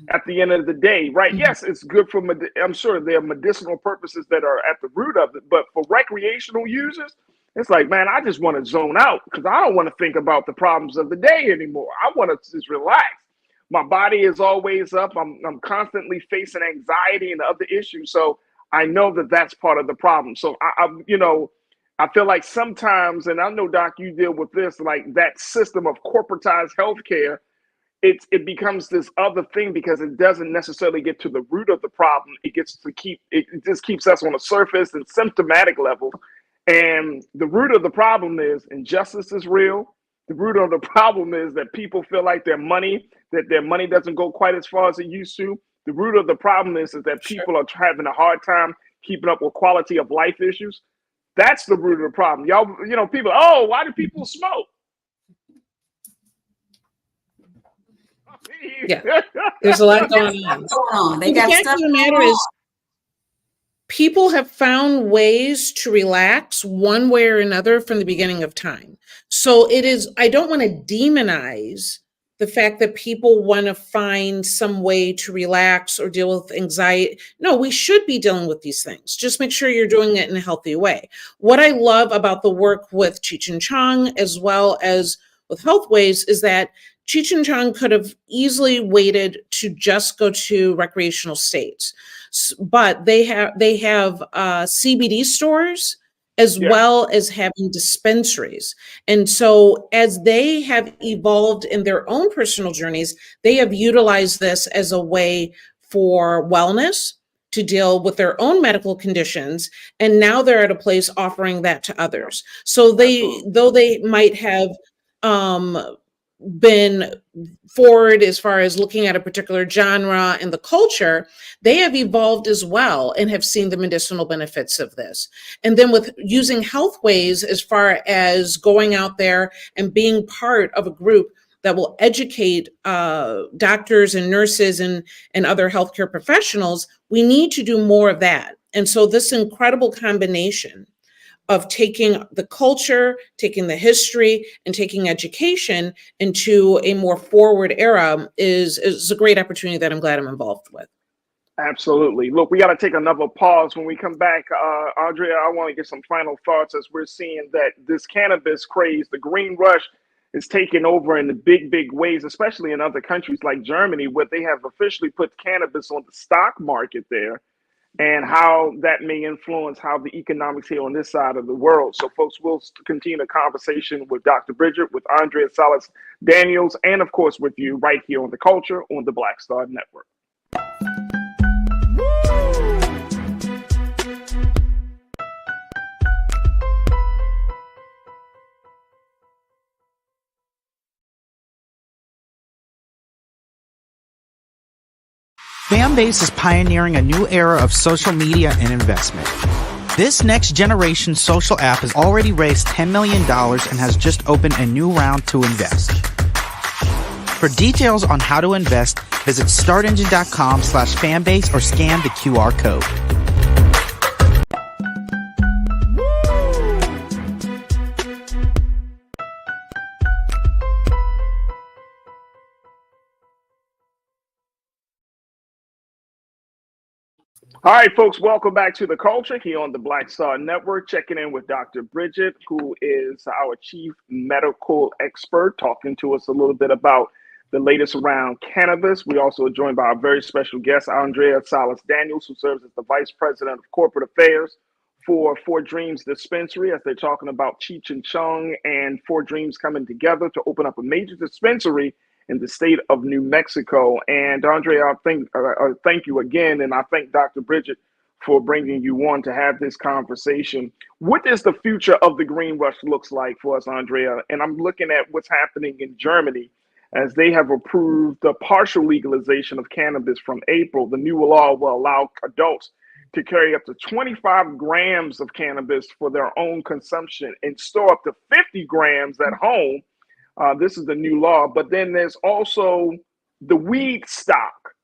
at the end of the day, right? Yes, it's good for, I'm sure there are medicinal purposes that are at the root of it, but for recreational users, it's like, man, I just want to zone out because I don't want to think about the problems of the day anymore. I want to just relax. My body is always up. I'm constantly facing anxiety and other issues. So I know that that's part of the problem. So I feel like sometimes, and I know, Doc, you deal with this, like that system of corporatized healthcare, it becomes this other thing because it doesn't necessarily get to the root of the problem. It just keeps us on a surface and symptomatic level. And the root of the problem is injustice is real. The root of the problem is that people feel like their money doesn't go quite as far as it used to. The root of the problem is that people are having a hard time keeping up with quality of life issues. That's the root of the problem. Y'all, people, why do people smoke? Yeah, there's a lot going on. The fact of the matter is, people have found ways to relax one way or another from the beginning of time. So I don't want to demonize the fact that people want to find some way to relax or deal with anxiety. No, we should be dealing with these things. Just make sure you're doing it in a healthy way. What I love about the work with Cheech and Chong, as well as with Healthways, is that Cheech and Chong could have easily waited to just go to recreational states, but they have CBD stores as well as having dispensaries. And so as they have evolved in their own personal journeys, they have utilized this as a way for wellness, to deal with their own medical conditions. And now they're at a place offering that to others. So though they might have been forward as far as looking at a particular genre and the culture, they have evolved as well and have seen the medicinal benefits of this. And then with using Healthways as far as going out there and being part of a group that will educate doctors and nurses and other healthcare professionals, we need to do more of that. And so this incredible combination of taking the culture, taking the history, and taking education into a more forward era is a great opportunity that I'm glad I'm involved with. Absolutely. Look, we got to take another pause. When we come back, Andrea, I want to get some final thoughts as we're seeing that this cannabis craze, the green rush, is taking over in the big ways, especially in other countries like Germany, where they have officially put cannabis on the stock market there, and how that may influence how the economics here on this side of the world. So, folks, we'll continue the conversation with Dr. Bridget, with Andrea Salas Daniels, and of course with you right here on The Culture on the Black Star Network. Fanbase is pioneering a new era of social media and investment. This next generation social app has already raised $10 million and has just opened a new round to invest. For details on how to invest, visit startengine.com/fanbase or scan the QR code. All right, folks, welcome back to The Culture here on the Black Star Network. Checking in with Dr. Bridget, who is our chief medical expert, talking to us a little bit about the latest around cannabis. We also are joined by our very special guest, Andrea Salas Daniels, who serves as the vice president of corporate affairs for Four Dreams Dispensary, as they're talking about Cheech and Chong and Four Dreams coming together to open up a major dispensary in the state of New Mexico. And Andrea, I thank you again, and I thank Dr. Bridget for bringing you on to have this conversation. What does the future of the green rush looks like for us, Andrea? And I'm looking at what's happening in Germany, as they have approved the partial legalization of cannabis from April. The new law will allow adults to carry up to 25 grams of cannabis for their own consumption and store up to 50 grams at home. This is the new law. But then there's also the weed stock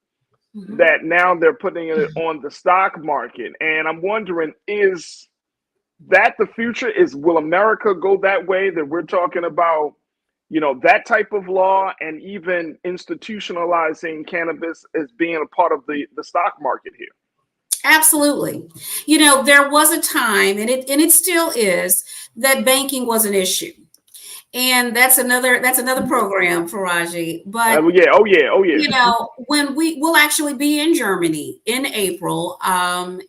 that now they're putting it on the stock market. And I'm wondering, is that the future? Will America go that way, that we're talking about, that type of law and even institutionalizing cannabis as being a part of the stock market here? Absolutely. There was a time, and it still is, that banking was an issue. And that's another program, Farajii. But oh yeah. When we'll actually be in Germany in April, and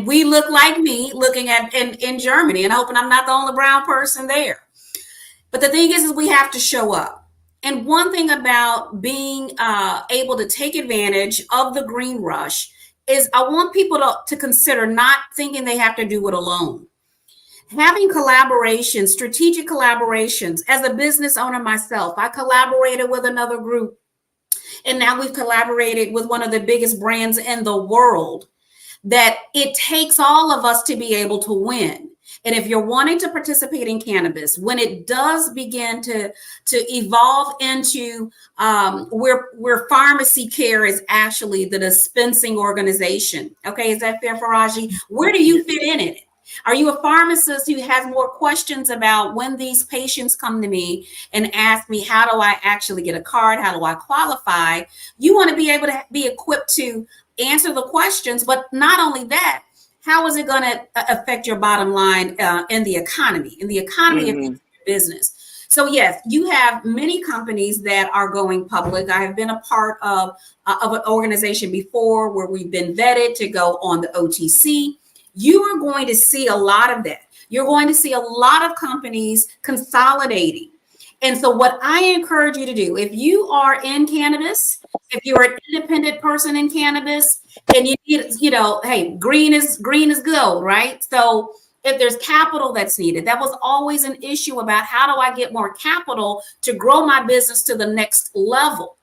we look like me looking at in Germany, and hoping I'm not the only brown person there. But the thing is we have to show up. And one thing about being able to take advantage of the green rush is I want people to consider not thinking they have to do it alone. Having collaborations, strategic collaborations. As a business owner myself, I collaborated with another group, and now we've collaborated with one of the biggest brands in the world, that it takes all of us to be able to win. And if you're wanting to participate in cannabis, when it does begin to evolve into where pharmacy care is actually the dispensing organization. Okay, is that fair, Farajii? Where do you fit in it? Are you a pharmacist who has more questions about when these patients come to me and ask me, how do I actually get a card? How do I qualify? You want to be able to be equipped to answer the questions, but not only that, how is it going to affect your bottom line in the economy of your business? So yes, you have many companies that are going public. I have been a part of an organization before where we've been vetted to go on the OTC. You are going to see a lot of that. You're going to see a lot of companies consolidating. And so what I encourage you to do, if you are in cannabis, if you're an independent person in cannabis, and you need, hey, green is gold, right? So if there's capital that's needed. That was always an issue about how do I get more capital to grow my business to the next level?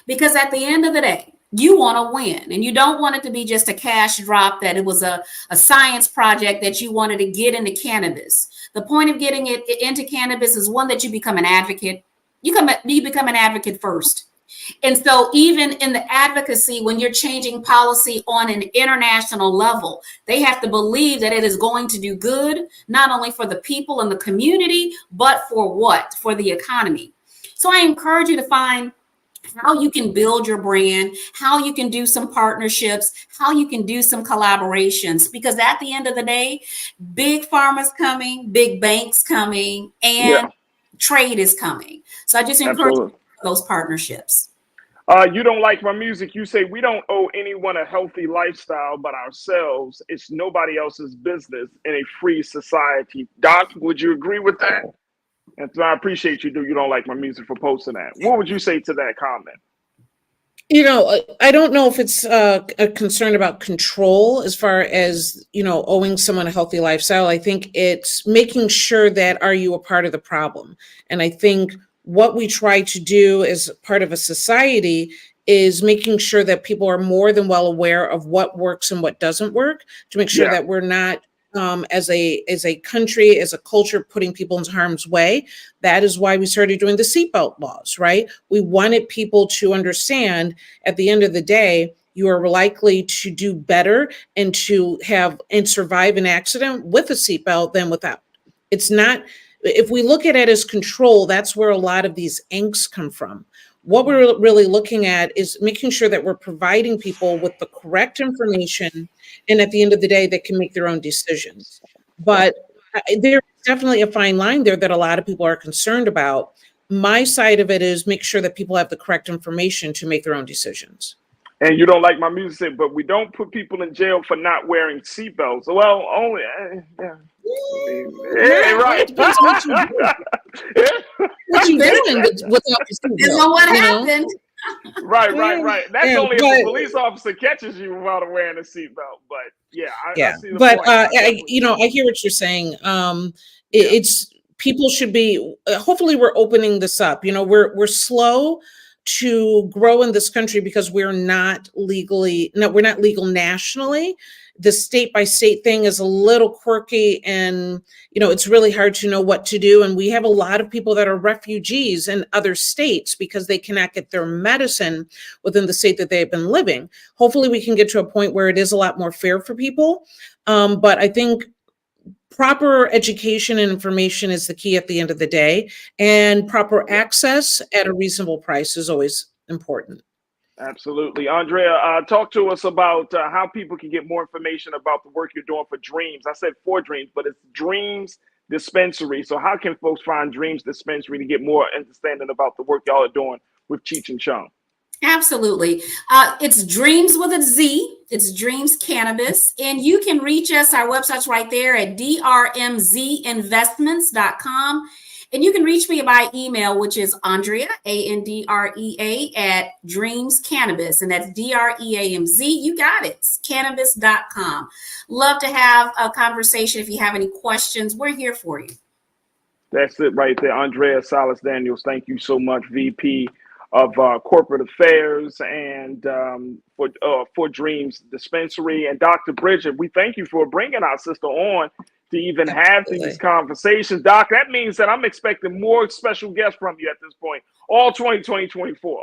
Because at the end of the day, you want to win, and you don't want it to be just a cash drop, that it was a science project that you wanted to get into cannabis. The point of getting it into cannabis is, one, that you become an advocate. You become an advocate first. And so even in the advocacy, when you're changing policy on an international level, they have to believe that it is going to do good, not only for the people and the community, but for what? For the economy. So I encourage you to find how you can build your brand, how you can do some partnerships, how you can do some collaborations, because at the end of the day, big pharma's coming, big banks coming, and trade is coming. So I just encourage those partnerships. You don't like my music. You say we don't owe anyone a healthy lifestyle but ourselves. It's nobody else's business in a free society. Doc, would you agree with that? And so I appreciate you don't like my music for posting that. What would you say to that comment? You know, I don't know if it's a concern about control as far as, you know, owing someone a healthy lifestyle. I think it's making sure that, are you a part of the problem? And I think what we try to do as part of a society is making sure that people are more than well aware of what works and what doesn't work, to make sure that we're not as a country, as a culture, putting people into harm's way. That is why we started doing the seatbelt laws, right? We wanted people to understand at the end of the day, you are likely to do better and to have and survive an accident with a seatbelt than without. It's not, if we look at it as control, that's where a lot of these angst come from. What we're really looking at is making sure that we're providing people with the correct information, and at the end of the day, they can make their own decisions. But there's definitely a fine line there that a lot of people are concerned about. My side of it is make sure that people have the correct information to make their own decisions. And you don't like my music, but we don't put people in jail for not wearing seatbelts. Well, only, right. Depends on what you do. What you doing without the seatbelt? Depends on what happened. Right. That's only if the police officer catches you without wearing a seatbelt. But I see the point. I hear what you're saying. It's people should be. Hopefully, we're opening this up. You know, we're slow to grow in this country because we're not legal nationally. The state by state thing is a little quirky, and it's really hard to know what to do. And we have a lot of people that are refugees in other states because they cannot get their medicine within the state that they've been living. Hopefully we can get to a point where it is a lot more fair for people. But I think proper education and information is the key at the end of the day, and proper access at a reasonable price is always important. Absolutely. Andrea, talk to us about how people can get more information about the work you're doing for Dreams. I said for Dreams, but it's Dreams Dispensary. So how can folks find Dreams Dispensary to get more understanding about the work y'all are doing with Cheech and Chong? Absolutely. It's Dreams with a Z. It's Dreams Cannabis. And you can reach us. Our website's right there at drmzinvestments.com. And you can reach me by email, which is Andrea, Andrea, at Dreams Cannabis. And that's DREAMZ. You got it. Cannabis.com. Love to have a conversation. If you have any questions, we're here for you. That's it right there. Andrea Salas Daniels, thank you so much, VP of Corporate Affairs and for Dreams Dispensary. And Dr. Bridget, we thank you for bringing our sister on to even have these conversations. Doc, that means that I'm expecting more special guests from you at this point. All 2024.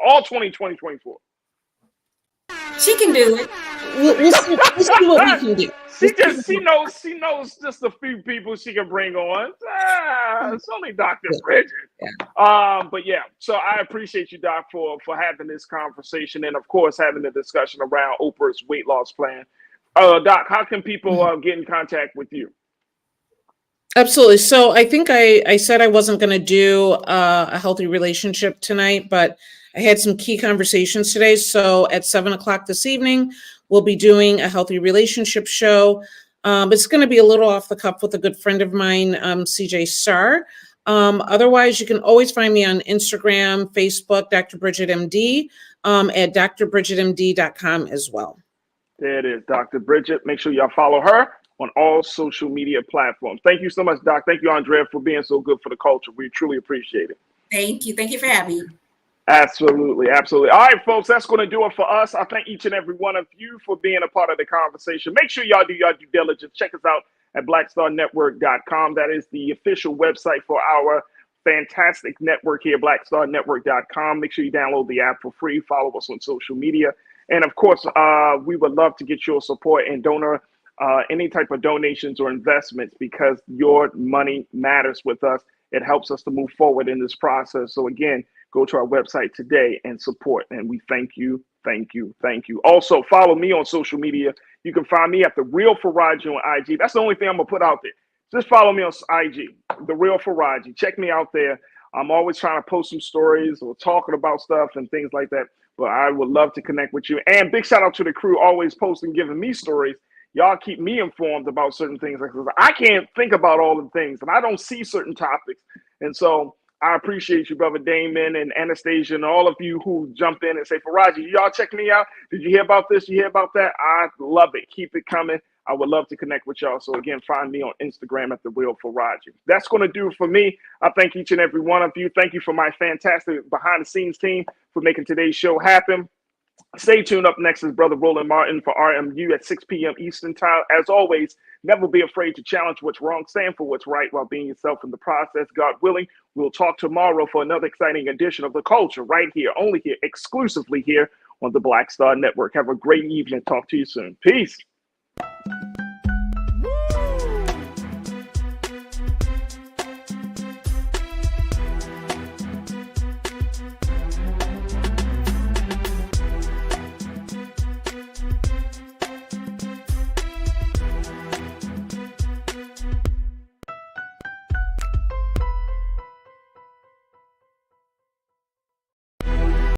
She can do it. We'll see what we can do. She knows just a few people she can bring on. It's only Dr. Bridget. So I appreciate you, Doc, for having this conversation and, of course, having the discussion around Oprah's weight loss plan. Doc, how can people get in contact with you? Absolutely. So I think I said I wasn't going to do a healthy relationship tonight, but I had some key conversations today. So at 7:00 this evening, we'll be doing a healthy relationship show. It's going to be a little off the cuff with a good friend of mine, CJ Starr. Otherwise, you can always find me on Instagram, Facebook, Dr. Bridget MD, at drbridgetmd.com as well. There it is, Dr. Bridget. Make sure y'all follow her on all social media platforms. Thank you so much, Doc. Thank you, Andrea, for being so good for the culture. We truly appreciate it. Thank you. Thank you for having me. Absolutely. Absolutely. All right, folks, that's going to do it for us. I thank each and every one of you for being a part of the conversation. Make sure y'all do your due diligence. Check us out at blackstarnetwork.com. That is the official website for our fantastic network here, blackstarnetwork.com. Make sure you download the app for free. Follow us on social media. And of course, we would love to get your support and donor any type of donations or investments, because your money matters with us. It helps us to move forward in this process. So again, go to our website today and support. And we thank you, thank you, thank you. Also, follow me on social media. You can find me at The Real Farajii on IG. That's the only thing I'm going to put out there. Just follow me on IG, The Real Farajii. Check me out there. I'm always trying to post some stories or talking about stuff and things like that. But I would love to connect with you. And big shout out to the crew, always posting, giving me stories. Y'all keep me informed about certain things. I can't think about all the things, and I don't see certain topics. And so I appreciate you, Brother Damon and Anastasia, and all of you who jump in and say, Farajii, y'all check me out. Did you hear about this? You hear about that? I love it. Keep it coming. I would love to connect with y'all. So again, find me on Instagram at The Real Farajii. That's going to do it for me. I thank each and every one of you. Thank you for my fantastic behind the scenes team for making today's show happen. Stay tuned. Up next is Brother Roland Martin for RMU at 6 p.m. Eastern Time. As always, never be afraid to challenge what's wrong, stand for what's right while being yourself in the process. God willing, we'll talk tomorrow for another exciting edition of The Culture right here, only here, exclusively here on the Black Star Network. Have a great evening. Talk to you soon. Peace.